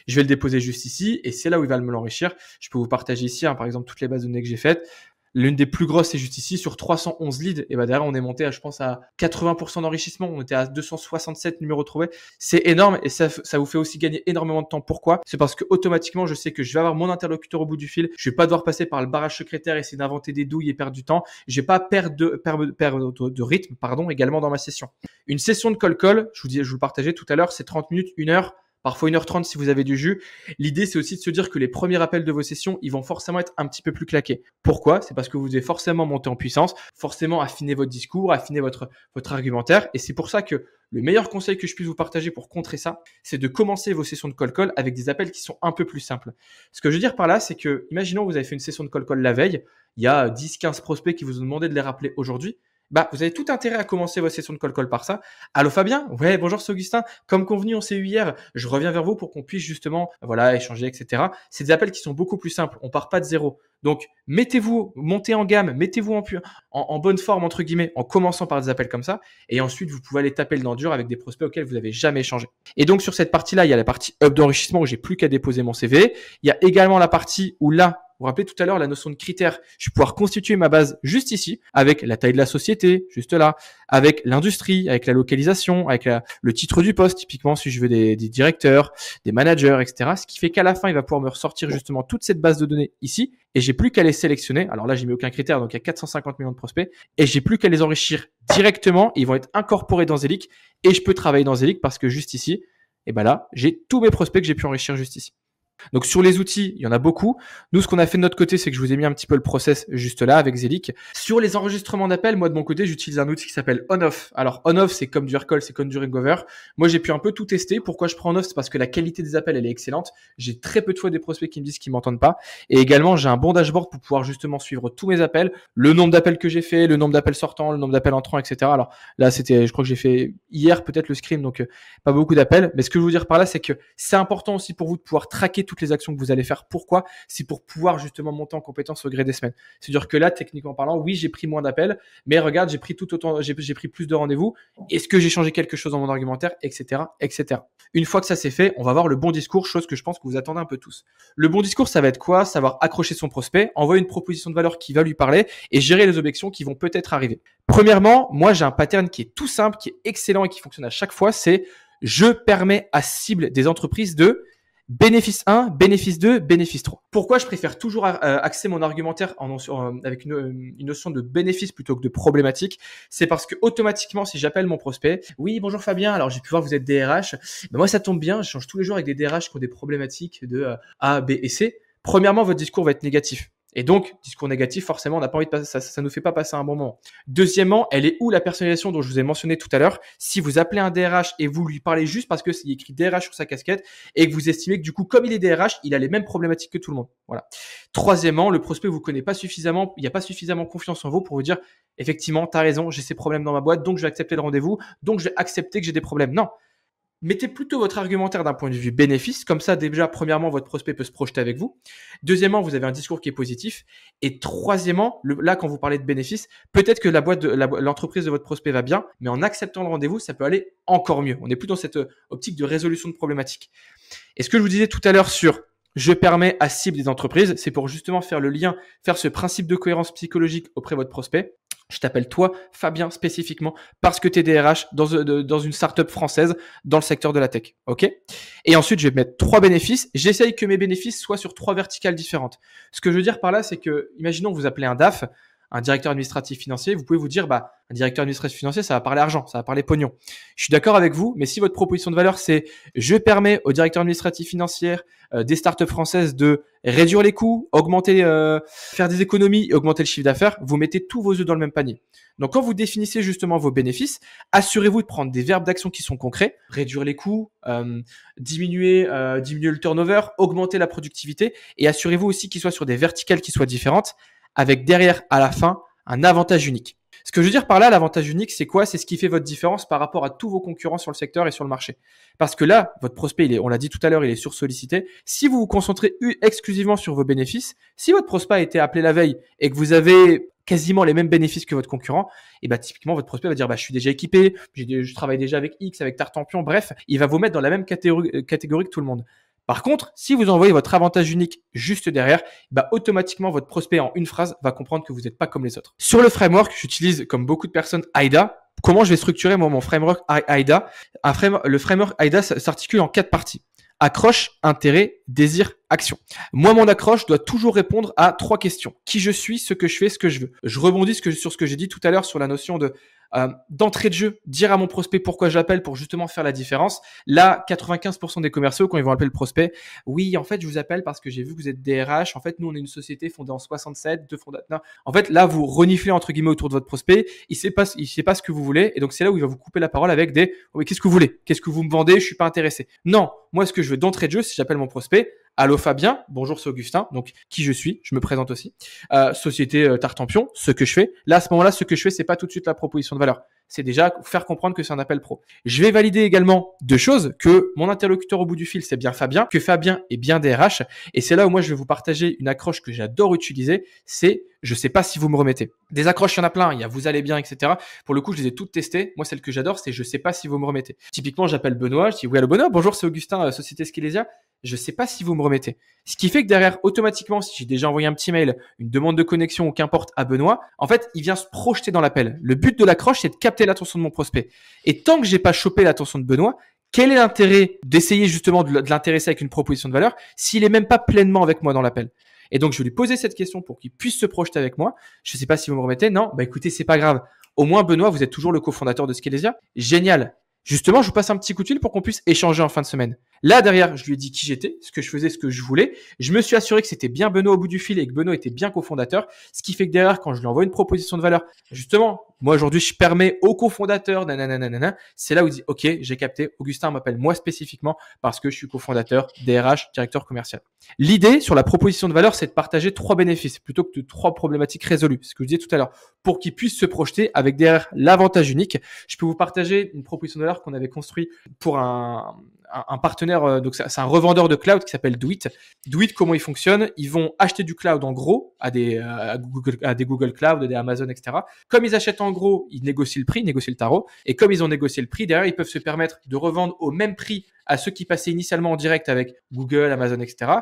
Je vais le déposer juste ici et c'est là où il va me l'enrichir. Je peux vous partager ici, par exemple, toutes les bases de données que j'ai faites. L'une des plus grosses, c'est juste ici, sur 311 leads. Et derrière, on est monté à, je pense, à 80% d'enrichissement. On était à 267 numéros trouvés. C'est énorme et ça vous fait aussi gagner énormément de temps. Pourquoi? C'est parce que automatiquement, je sais que je vais avoir mon interlocuteur au bout du fil. Je vais pas devoir passer par le barrage secrétaire, essayer d'inventer des douilles et perdre du temps. Je vais pas perdre de rythme, également dans ma session. Une session de call, je vous le partageais tout à l'heure, c'est 30 minutes, 1 heure. Parfois 1h30 si vous avez du jus. L'idée, c'est aussi de se dire que les premiers appels de vos sessions, ils vont forcément être un petit peu plus claqués. Pourquoi? C'est parce que vous devez forcément monter en puissance, forcément affiner votre discours, affiner votre argumentaire. Et c'est pour ça que le meilleur conseil que je puisse vous partager pour contrer ça, c'est de commencer vos sessions de call avec des appels qui sont un peu plus simples. Ce que je veux dire par là, c'est que, imaginons vous avez fait une session de call la veille, il y a 10-15 prospects qui vous ont demandé de les rappeler aujourd'hui. Vous avez tout intérêt à commencer votre session de call par ça. Allô Fabien? Ouais, bonjour, c'est Augustin. Comme convenu, on s'est eu hier. Je reviens vers vous pour qu'on puisse justement, échanger, etc. C'est des appels qui sont beaucoup plus simples. On part pas de zéro. Donc, montez en gamme, mettez-vous en bonne forme, entre guillemets, en commençant par des appels comme ça. Et ensuite, vous pouvez aller taper le dent dur avec des prospects auxquels vous n'avez jamais échangé. Et donc, sur cette partie-là, il y a la partie up d'enrichissement où j'ai plus qu'à déposer mon CV. Il y a également la partie où là, vous vous rappelez tout à l'heure la notion de critères. Je vais pouvoir constituer ma base juste ici, avec la taille de la société, juste là, avec l'industrie, avec la localisation, avec le titre du poste, typiquement si je veux des directeurs, des managers, etc. Ce qui fait qu'à la fin, il va pouvoir me ressortir justement toute cette base de données ici, et j'ai plus qu'à les sélectionner. Alors là, j'ai mis aucun critère, donc il y a 450 millions de prospects, et j'ai plus qu'à les enrichir directement. Ils vont être incorporés dans Zelic, et je peux travailler dans Zelic parce que juste ici, là, j'ai tous mes prospects que j'ai pu enrichir juste ici. Donc sur les outils, il y en a beaucoup. Nous, ce qu'on a fait de notre côté, c'est que je vous ai mis un petit peu le process juste là avec Zelic. Sur les enregistrements d'appels, moi de mon côté, j'utilise un outil qui s'appelle On-Off. Alors On-Off, c'est comme du Aircall, c'est comme du Ringover. Moi, j'ai pu un peu tout tester. Pourquoi je prends On-Off? C'est parce que la qualité des appels, elle est excellente. J'ai très peu de fois des prospects qui me disent qu'ils m'entendent pas. Et également, j'ai un bon dashboard pour pouvoir justement suivre tous mes appels, le nombre d'appels que j'ai fait, le nombre d'appels sortants, le nombre d'appels entrants, etc. Alors là, je crois que j'ai fait hier peut-être le scrim, donc pas beaucoup d'appels. Mais ce que je veux vous dire par là, c'est que c'est important aussi pour vous de pouvoir traquer toutes les actions que vous allez faire. Pourquoi? C'est pour pouvoir justement monter en compétence au gré des semaines. C'est-à-dire que là, techniquement parlant, oui, j'ai pris moins d'appels, mais regarde, j'ai pris plus de rendez-vous. Est-ce que j'ai changé quelque chose dans mon argumentaire, etc., etc. Une fois que ça c'est fait, on va avoir le bon discours, chose que je pense que vous attendez un peu tous. Le bon discours, ça va être quoi? Savoir accrocher son prospect, envoyer une proposition de valeur qui va lui parler et gérer les objections qui vont peut-être arriver. Premièrement, moi, j'ai un pattern qui est tout simple, qui est excellent et qui fonctionne à chaque fois. C'est je permets à cible des entreprises de bénéfice 1, bénéfice 2, bénéfice 3. Pourquoi je préfère toujours axer mon argumentaire avec une notion de bénéfice plutôt que de problématique? C'est parce que automatiquement, si j'appelle mon prospect, oui, bonjour Fabien, alors j'ai pu voir que vous êtes DRH, moi ça tombe bien, je change tous les jours avec des DRH qui ont des problématiques de A, B et C. Premièrement, votre discours va être négatif. Et donc, discours négatif, forcément, on n'a pas envie de passer, ça nous fait pas passer un bon moment. Deuxièmement, elle est où la personnalisation dont je vous ai mentionné tout à l'heure? Si vous appelez un DRH et vous lui parlez juste parce que c'est écrit DRH sur sa casquette et que vous estimez que du coup, comme il est DRH, il a les mêmes problématiques que tout le monde. Voilà. Troisièmement, le prospect vous connaît pas suffisamment, il n'y a pas suffisamment confiance en vous pour vous dire, effectivement, t'as raison, j'ai ces problèmes dans ma boîte, donc je vais accepter le rendez-vous, donc je vais accepter que j'ai des problèmes. Non. Mettez plutôt votre argumentaire d'un point de vue bénéfice. Comme ça, déjà, premièrement, votre prospect peut se projeter avec vous. Deuxièmement, vous avez un discours qui est positif. Et troisièmement, là, quand vous parlez de bénéfice, peut-être que l'entreprise de votre prospect va bien, mais en acceptant le rendez-vous, ça peut aller encore mieux. On n'est plus dans cette optique de résolution de problématiques. Et ce que je vous disais tout à l'heure sur je permets à cible des entreprises, c'est pour justement faire le lien, faire ce principe de cohérence psychologique auprès de votre prospect. Je t'appelle toi, Fabien, spécifiquement, parce que tu es DRH dans une startup française dans le secteur de la tech. OK? Et ensuite, je vais mettre 3 bénéfices. J'essaye que mes bénéfices soient sur 3 verticales différentes. Ce que je veux dire par là, c'est que, imaginons que vous appelez un DAF, un directeur administratif financier, vous pouvez vous dire, un directeur administratif financier, ça va parler argent, ça va parler pognon. Je suis d'accord avec vous, mais si votre proposition de valeur, c'est je permets au directeur administratif financier des startups françaises de réduire les coûts, faire des économies et augmenter le chiffre d'affaires, vous mettez tous vos œufs dans le même panier. Donc, quand vous définissez justement vos bénéfices, assurez-vous de prendre des verbes d'action qui sont concrets, réduire les coûts, diminuer le turnover, augmenter la productivité et assurez-vous aussi qu'ils soient sur des verticales qui soient différentes avec derrière, à la fin, un avantage unique. Ce que je veux dire par là, l'avantage unique, c'est quoi? C'est ce qui fait votre différence par rapport à tous vos concurrents sur le secteur et sur le marché. Parce que là, votre prospect, on l'a dit tout à l'heure, il est sursollicité. Si vous vous concentrez exclusivement sur vos bénéfices, si votre prospect a été appelé la veille et que vous avez quasiment les mêmes bénéfices que votre concurrent, et typiquement votre prospect va dire je suis déjà équipé, je travaille déjà avec X, avec Tartampion, bref, il va vous mettre dans la même catégorie que tout le monde. Par contre, si vous envoyez votre avantage unique juste derrière, automatiquement votre prospect en une phrase va comprendre que vous n'êtes pas comme les autres. Sur le framework, j'utilise comme beaucoup de personnes AIDA. Comment je vais structurer mon framework AIDA? Le framework AIDA s'articule en 4 parties. Accroche, intérêt, désir, action. Moi, mon accroche doit toujours répondre à 3 questions. Qui je suis, ce que je fais, ce que je veux. Je rebondis sur ce que j'ai dit tout à l'heure sur la notion d'entrée de jeu, dire à mon prospect pourquoi j'appelle pour justement faire la différence. Là, 95% des commerciaux, quand ils vont appeler le prospect, oui, en fait, je vous appelle parce que j'ai vu que vous êtes DRH. En fait, nous, on est une société fondée en 67, 2 fondateurs. En fait, là, vous reniflez entre guillemets autour de votre prospect. Il sait pas ce que vous voulez. Et donc, c'est là où il va vous couper la parole avec des, oh, mais qu'est-ce que vous voulez? Qu'est-ce que vous me vendez? Je suis pas intéressé. Non. Moi, ce que je veux d'entrée de jeu, si j'appelle mon prospect, allô Fabien, bonjour c'est Augustin, donc qui je suis, je me présente aussi. Société Tartampion, ce que je fais. Là, à ce moment-là, ce que je fais, c'est pas tout de suite la proposition de valeur. C'est déjà faire comprendre que c'est un appel pro. Je vais valider également 2 choses, que mon interlocuteur au bout du fil, c'est bien Fabien, que Fabien est bien DRH. Et c'est là où moi, je vais vous partager une accroche que j'adore utiliser, c'est je sais pas si vous me remettez. Des accroches, il y en a plein, il y a vous allez bien, etc. Pour le coup, je les ai toutes testées. Moi, celle que j'adore, c'est je sais pas si vous me remettez. Typiquement, j'appelle Benoît, je dis oui, allô Benoît, bonjour, c'est Augustin, Société Skelesia. Je sais pas si vous me remettez. Ce qui fait que derrière, automatiquement, si j'ai déjà envoyé un petit mail, une demande de connexion ou qu'importe à Benoît, en fait, il vient se projeter dans l'appel. Le but de l'accroche, c'est de capter l'attention de mon prospect. Et tant que j'ai pas chopé l'attention de Benoît, quel est l'intérêt d'essayer justement de l'intéresser avec une proposition de valeur s'il est même pas pleinement avec moi dans l'appel? Et donc, je vais lui poser cette question pour qu'il puisse se projeter avec moi. Je sais pas si vous me remettez. Non, écoutez, c'est pas grave. Au moins, Benoît, vous êtes toujours le cofondateur de Skelesia. Génial. Justement, je vous passe un petit coup de fil pour qu'on puisse échanger en fin de semaine. Là, derrière, je lui ai dit qui j'étais, ce que je faisais, ce que je voulais. Je me suis assuré que c'était bien Benoît au bout du fil et que Benoît était bien cofondateur. Ce qui fait que derrière, quand je lui envoie une proposition de valeur, justement, moi aujourd'hui, je permets au cofondateur, nanana, c'est là où il dit, OK, j'ai capté. Augustin m'appelle moi spécifiquement parce que je suis cofondateur, DRH, directeur commercial. L'idée sur la proposition de valeur, c'est de partager 3 bénéfices plutôt que de 3 problématiques résolues. C'est ce que je disais tout à l'heure. Pour qu'il puisse se projeter avec derrière l'avantage unique. Je peux vous partager une proposition de valeur qu'on avait construite pour un partenaire, donc c'est un revendeur de cloud qui s'appelle Do It. Do It, comment il fonctionne? Ils vont acheter du cloud en gros à des Google Cloud, des Amazon, etc. Comme ils achètent en gros, ils négocient le prix, ils négocient le tarot. Et comme ils ont négocié le prix, derrière, ils peuvent se permettre de revendre au même prix à ceux qui passaient initialement en direct avec Google, Amazon, etc.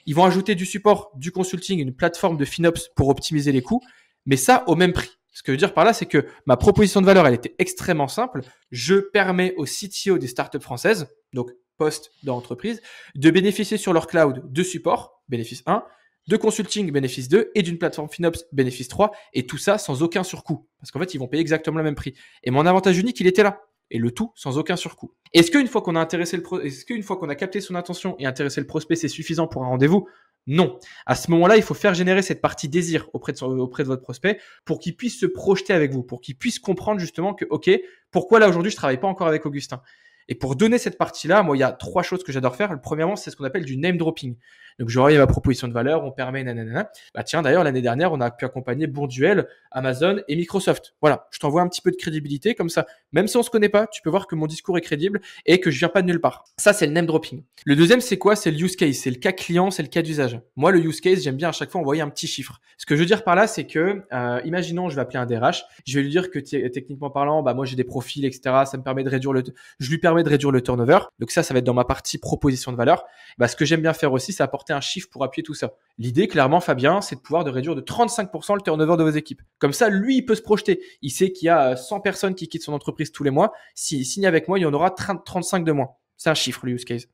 Ils vont ajouter du support, du consulting, une plateforme de FinOps pour optimiser les coûts, mais ça au même prix. Ce que je veux dire par là, c'est que ma proposition de valeur, elle était extrêmement simple. Je permets aux CTO des startups françaises, donc postes dans l'entreprise, de bénéficier sur leur cloud de support, bénéfice 1, de consulting, bénéfice 2, et d'une plateforme FinOps, bénéfice 3, et tout ça sans aucun surcoût. Parce qu'en fait, ils vont payer exactement le même prix. Et mon avantage unique, il était là. Et le tout sans aucun surcoût. Est-ce qu'une fois qu'on a capté son attention et intéressé le prospect, c'est suffisant pour un rendez-vous? Non. À ce moment-là, il faut faire générer cette partie désir auprès de votre prospect pour qu'il puisse se projeter avec vous, pour qu'il puisse comprendre justement que, OK, pourquoi là aujourd'hui je travaille pas encore avec Augustin? Et pour donner cette partie-là, moi, il y a 3 choses que j'adore faire. Premièrement, c'est ce qu'on appelle du name dropping. Donc, je reviens à ma proposition de valeur, on permet nanana. Tiens, d'ailleurs, l'année dernière, on a pu accompagner Bourduel, Amazon et Microsoft. Voilà, je t'envoie un petit peu de crédibilité comme ça. Même si on se connaît pas, tu peux voir que mon discours est crédible et que je viens pas de nulle part. Ça, c'est le name dropping. Le deuxième, c'est quoi? C'est le use case. C'est le cas client, c'est le cas d'usage. Moi, le use case, j'aime bien à chaque fois envoyer un petit chiffre. Ce que je veux dire par là, c'est que, imaginons, je vais appeler un DRH. Je vais lui dire que techniquement parlant, moi, j'ai des profils, etc. Ça me permet de réduire je lui permets de réduire le turnover. Donc ça va être dans ma partie proposition de valeur. Ce que j'aime bien faire aussi, c'est apporter un chiffre pour appuyer tout ça. L'idée, clairement, Fabien, c'est de pouvoir de réduire de 35% le turnover de vos équipes. Comme ça, lui, il peut se projeter. Il sait qu'il y a 100 personnes qui quittent son entreprise tous les mois. S'il signe avec moi, il y en aura 35 de moins. C'est un chiffre, le use case.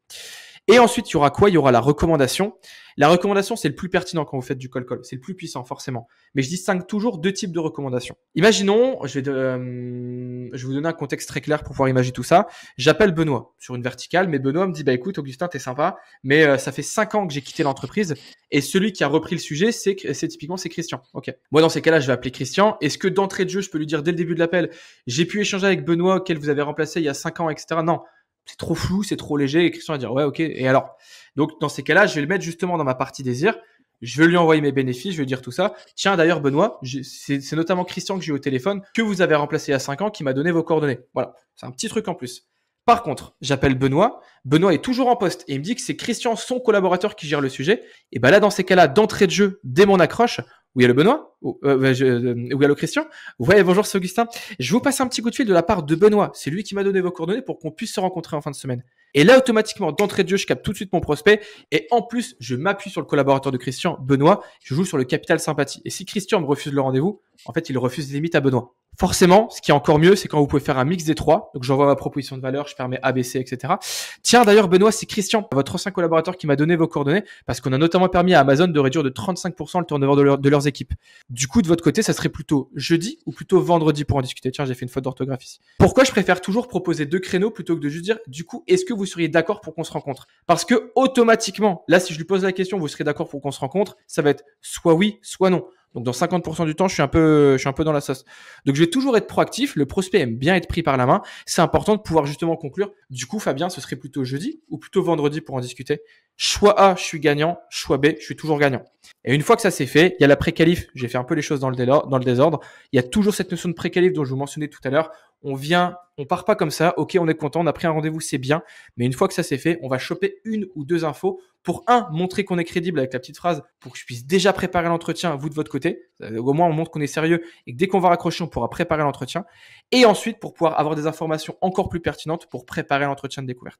Et ensuite, il y aura quoi? Il y aura la recommandation. La recommandation, c'est le plus pertinent quand vous faites du cold call. C'est le plus puissant, forcément. Mais je distingue toujours 2 types de recommandations. Imaginons, je vais vous donner un contexte très clair pour pouvoir imaginer tout ça. J'appelle Benoît sur une verticale, mais Benoît me dit, écoute, Augustin, t'es sympa, mais ça fait 5 ans que j'ai quitté l'entreprise et celui qui a repris le sujet, c'est Christian. Ok. Moi, dans ces cas-là, je vais appeler Christian. Est-ce que d'entrée de jeu, je peux lui dire dès le début de l'appel, j'ai pu échanger avec Benoît, auquel vous avez remplacé il y a 5 ans, etc. Non. C'est trop flou, c'est trop léger. Et Christian va dire, ouais, ok. Et alors? Donc, dans ces cas-là, je vais le mettre justement dans ma partie désir. Je vais lui envoyer mes bénéfices, je vais lui dire tout ça. Tiens, d'ailleurs, Benoît, c'est notamment Christian que j'ai eu au téléphone, que vous avez remplacé il y a 5 ans, qui m'a donné vos coordonnées. Voilà, c'est un petit truc en plus. Par contre, j'appelle Benoît. Benoît est toujours en poste et il me dit que c'est Christian, son collaborateur, qui gère le sujet. Et ben là, dans ces cas-là, d'entrée de jeu, dès mon accroche, oui, allô Benoît? Oui, allô Christian? Ouais, bonjour, c'est Augustin. Je vous passe un petit coup de fil de la part de Benoît. C'est lui qui m'a donné vos coordonnées pour qu'on puisse se rencontrer en fin de semaine. Et là, automatiquement, d'entrée de jeu, je capte tout de suite mon prospect. Et en plus, je m'appuie sur le collaborateur de Christian, Benoît. Je joue sur le capital sympathie. Et si Christian me refuse le rendez-vous, en fait, il refuse limite à Benoît. Forcément, ce qui est encore mieux, c'est quand vous pouvez faire un mix des trois. Donc, j'envoie ma proposition de valeur, je permets ABC, etc. Tiens, d'ailleurs, Benoît, c'est Christian, votre ancien collaborateur, qui m'a donné vos coordonnées parce qu'on a notamment permis à Amazon de réduire de 35% le turnover de leurs équipes. Du coup, de votre côté, ça serait plutôt jeudi ou plutôt vendredi pour en discuter. Tiens, j'ai fait une faute d'orthographe ici. Pourquoi je préfère toujours proposer 2 créneaux plutôt que de juste dire, du coup, est-ce que vous seriez d'accord pour qu'on se rencontre? Parce que automatiquement, là, si je lui pose la question, vous serez d'accord pour qu'on se rencontre, ça va être soit oui, soit non. Donc, dans 50% du temps, je suis un peu dans la sauce. Donc, je vais toujours être proactif. Le prospect aime bien être pris par la main. C'est important de pouvoir justement conclure. Du coup, Fabien, ce serait plutôt jeudi ou plutôt vendredi pour en discuter? Choix A, je suis gagnant. Choix B, je suis toujours gagnant. Et une fois que ça c'est fait, il y a la pré-qualif. J'ai fait un peu les choses dans le désordre. Il y a toujours cette notion de pré-qualif dont je vous mentionnais tout à l'heure. On part pas comme ça. Ok, on est content, on a pris un rendez-vous, c'est bien. Mais une fois que ça c'est fait, on va choper 1 ou 2 infos pour montrer qu'on est crédible avec la petite phrase pour que je puisse déjà préparer l'entretien, vous de votre côté. Au moins, on montre qu'on est sérieux et que dès qu'on va raccrocher, on pourra préparer l'entretien. Et ensuite, pour pouvoir avoir des informations encore plus pertinentes pour préparer l'entretien de découverte.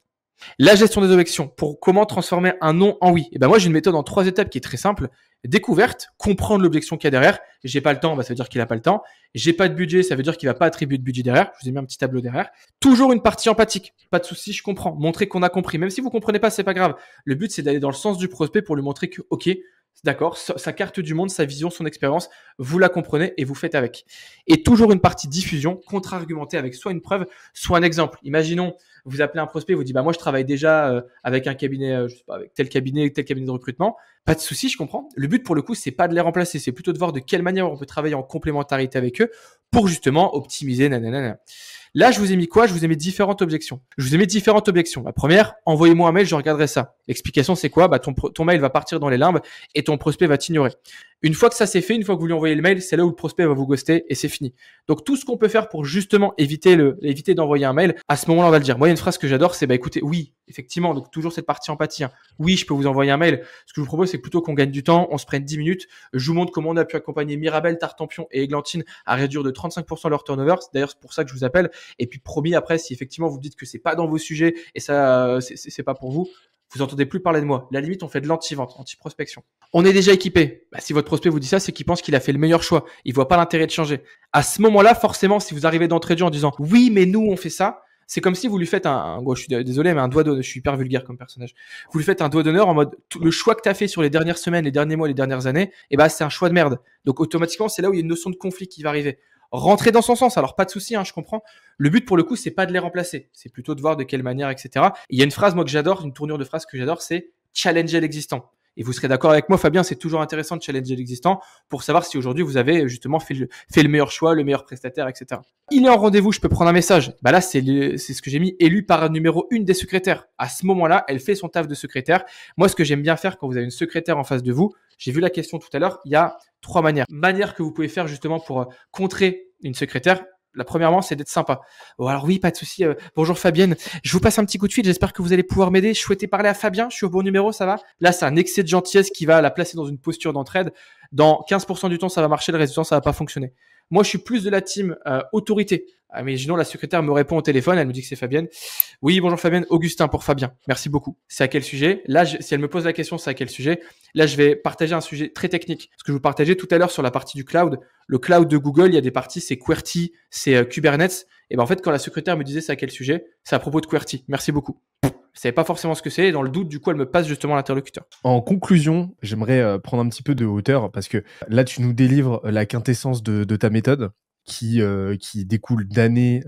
La gestion des objections. Pour comment transformer un non en oui. Et ben moi, j'ai une méthode en 3 étapes qui est très simple. Découverte, comprendre l'objection qu'il y a derrière. J'ai pas le temps, ça veut dire qu'il a pas le temps. J'ai pas de budget, ça veut dire qu'il va pas attribuer de budget derrière. Je vous ai mis un petit tableau derrière. Toujours une partie empathique. Pas de souci, je comprends. Montrer qu'on a compris. Même si vous comprenez pas, c'est pas grave. Le but, c'est d'aller dans le sens du prospect pour lui montrer que, ok, d'accord, sa carte du monde, sa vision, son expérience, vous la comprenez et vous faites avec. Et toujours une partie diffusion, contre-argumentée avec soit une preuve, soit un exemple. Imaginons, vous appelez un prospect, vous dites, moi je travaille déjà avec un cabinet, je sais pas, avec tel cabinet de recrutement. Pas de souci, je comprends. Le but pour le coup, c'est pas de les remplacer, c'est plutôt de voir de quelle manière on peut travailler en complémentarité avec eux pour justement optimiser, nanana. Là, je vous ai mis quoi? Je vous ai mis différentes objections. La première, envoyez-moi un mail, je regarderai ça. L'explication, c'est quoi? Ton mail va partir dans les limbes et ton prospect va t'ignorer. Une fois que ça c'est fait, une fois que vous lui envoyez le mail, c'est là où le prospect va vous ghoster et c'est fini. Donc tout ce qu'on peut faire pour justement éviter d'envoyer un mail, à ce moment-là, on va le dire. Moi, il y a une phrase que j'adore, c'est écoutez, oui, effectivement, donc toujours cette partie empathie. Oui, je peux vous envoyer un mail. Ce que je vous propose, c'est plutôt qu'on gagne du temps, on se prenne 10 minutes. Je vous montre comment on a pu accompagner Mirabel, Tartampion et Églantine à réduire de 35% leur turnover. C'est d'ailleurs pour ça que je vous appelle. Et puis promis, après, si effectivement vous dites que c'est pas dans vos sujets et ça, c'est pas pour vous, vous entendez plus parler de moi. La limite, on fait de l'anti-vente, anti-prospection. On est déjà équipé. Si votre prospect vous dit ça, c'est qu'il pense qu'il a fait le meilleur choix. Il voit pas l'intérêt de changer. À ce moment-là, forcément, si vous arrivez d'entrée de jeu en disant oui, mais nous, on fait ça, c'est comme si vous lui faites je suis désolé, mais un doigt d'honneur. Je suis hyper vulgaire comme personnage. Vous lui faites un doigt d'honneur en mode le choix que tu as fait sur les dernières semaines, les derniers mois, les dernières années, c'est un choix de merde. Donc automatiquement, c'est là où il y a une notion de conflit qui va arriver. Rentrer dans son sens, alors pas de souci, je comprends. Le but pour le coup, c'est pas de les remplacer, c'est plutôt de voir de quelle manière, etc. Il y a une phrase moi que j'adore, une tournure de phrase que j'adore, c'est challenger l'existant. Et vous serez d'accord avec moi, Fabien, c'est toujours intéressant de challenger l'existant pour savoir si aujourd'hui vous avez justement fait le meilleur choix, le meilleur prestataire, etc. Il est en rendez-vous, je peux prendre un message. Là, c'est ce que j'ai mis, élu par numéro 1 des secrétaires. À ce moment-là, elle fait son taf de secrétaire. Moi, ce que j'aime bien faire quand vous avez une secrétaire en face de vous, j'ai vu la question tout à l'heure, il y a 3 manières. Manières que vous pouvez faire justement pour contrer une secrétaire. La premièrement, c'est d'être sympa. Alors oui, pas de souci. Bonjour Fabienne, je vous passe un petit coup de fil. J'espère que vous allez pouvoir m'aider. Je souhaitais parler à Fabien. Je suis au bon numéro, ça va? Là, c'est un excès de gentillesse qui va la placer dans une posture d'entraide. Dans 15% du temps, ça va marcher. Le reste du temps, ça va pas fonctionner. Moi, je suis plus de la team autorité. Mais sinon, la secrétaire me répond au téléphone. Elle me dit que c'est Fabienne. Oui, bonjour Fabienne. Augustin pour Fabien. Merci beaucoup. C'est à quel sujet? Là, si elle me pose la question, c'est à quel sujet? Là, je vais partager un sujet très technique. Ce que je vous partageais tout à l'heure sur la partie du cloud. Le cloud de Google, il y a des parties, c'est QWERTY, c'est Kubernetes. Et en fait, quand la secrétaire me disait c'est à quel sujet, c'est à propos de QWERTY. Merci beaucoup. Je savais pas forcément ce que c'est. Et dans le doute, du coup, elle me passe justement l'interlocuteur. En conclusion, j'aimerais prendre un petit peu de hauteur parce que là, tu nous délivres la quintessence de ta méthode qui découle d'années,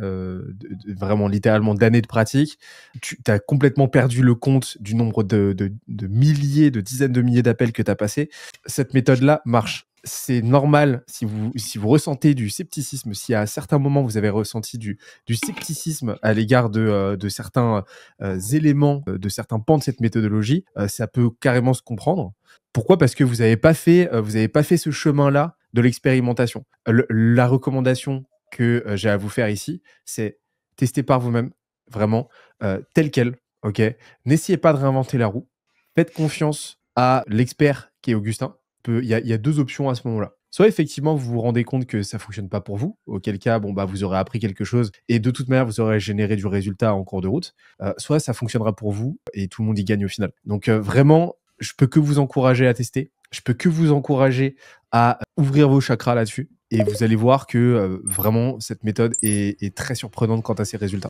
vraiment littéralement d'années de pratique. Tu as complètement perdu le compte du nombre de milliers, de dizaines de milliers d'appels que tu as passés. Cette méthode-là marche. c'est normal si vous ressentez du scepticisme, si à certains moments vous avez ressenti du scepticisme à l'égard de certains éléments, de certains pans de cette méthodologie, ça peut carrément se comprendre. Pourquoi ? Parce que vous n'avez pas fait ce chemin-là de l'expérimentation. La recommandation que j'ai à vous faire ici, c'est tester par vous-même, vraiment, tel quel. Ok. N'essayez pas de réinventer la roue. Faites confiance à l'expert qui est Augustin. Il y a deux options à ce moment-là. Soit effectivement vous vous rendez compte que ça fonctionne pas pour vous, auquel cas vous aurez appris quelque chose et de toute manière vous aurez généré du résultat en cours de route. Soit ça fonctionnera pour vous et tout le monde y gagne au final. Donc vraiment, je peux que vous encourager à tester. Je peux que vous encourager à ouvrir vos chakras là-dessus et vous allez voir que vraiment cette méthode est très surprenante quant à ses résultats.